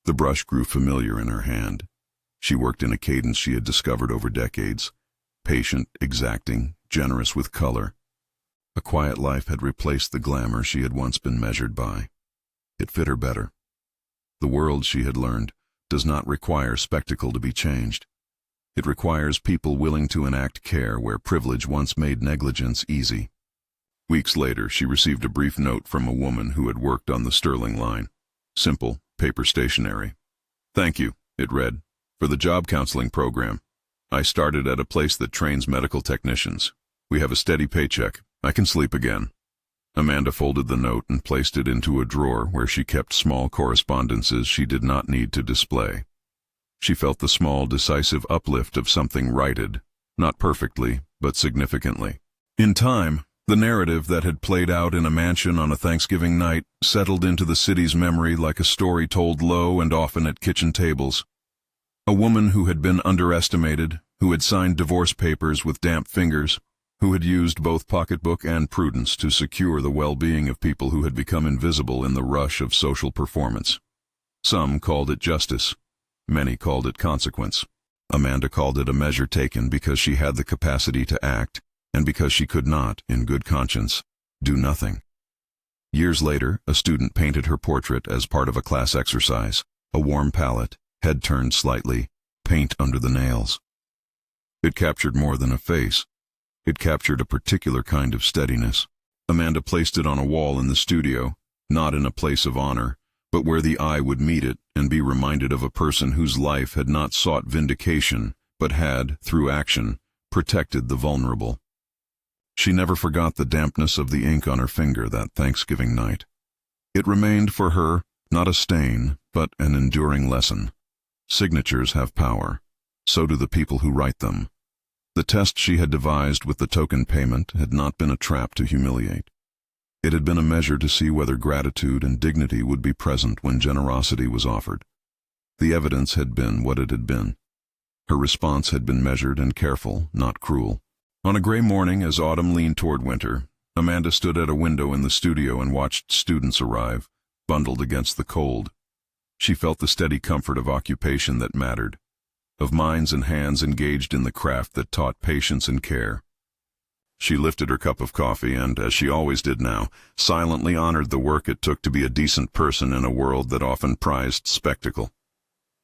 The brush grew familiar in her hand. She worked in a cadence she had discovered over decades, patient, exacting, generous with color. A quiet life had replaced the glamour she had once been measured by. It fit her better. The world, she had learned, does not require spectacle to be changed. It requires people willing to enact care where privilege once made negligence easy. Weeks later, she received a brief note from a woman who had worked on the Sterling line. Simple, paper stationery. "Thank you," it read, "for the job counseling program. I started at a place that trains medical technicians. We have a steady paycheck. I can sleep again." Amanda folded the note and placed it into a drawer where she kept small correspondences she did not need to display. She felt the small, decisive uplift of something righted, not perfectly, but significantly. In time, the narrative that had played out in a mansion on a Thanksgiving night settled into the city's memory like a story told low and often at kitchen tables. A woman who had been underestimated, who had signed divorce papers with damp fingers, who had used both pocketbook and prudence to secure the well-being of people who had become invisible in the rush of social performance. Some called it justice. Many called it consequence. Amanda called it a measure taken because she had the capacity to act, and because she could not, in good conscience, do nothing. Years later, a student painted her portrait as part of a class exercise, a warm palette, head turned slightly, paint under the nails. It captured more than a face. It captured a particular kind of steadiness. Amanda placed it on a wall in the studio, not in a place of honor, but where the eye would meet it and be reminded of a person whose life had not sought vindication, but had, through action, protected the vulnerable. She never forgot the dampness of the ink on her finger that Thanksgiving night. It remained for her not a stain, but an enduring lesson. Signatures have power. So do the people who write them. The test she had devised with the token payment had not been a trap to humiliate. It had been a measure to see whether gratitude and dignity would be present when generosity was offered. The evidence had been what it had been. Her response had been measured and careful, not cruel. On a gray morning, as autumn leaned toward winter, Amanda stood at a window in the studio and watched students arrive, bundled against the cold. She felt the steady comfort of occupation that mattered, of minds and hands engaged in the craft that taught patience and care. She lifted her cup of coffee and, as she always did now, silently honored the work it took to be a decent person in a world that often prized spectacle.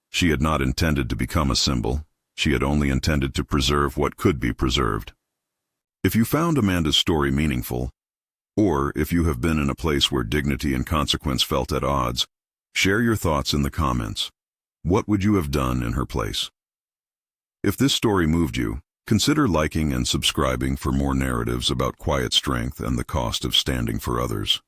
She had not intended to become a symbol. She had only intended to preserve what could be preserved. If you found Amanda's story meaningful, or if you have been in a place where dignity and consequence felt at odds, Share your thoughts in the comments. What would you have done in her place? If this story moved you, consider liking and subscribing for more narratives about quiet strength and the cost of standing for others.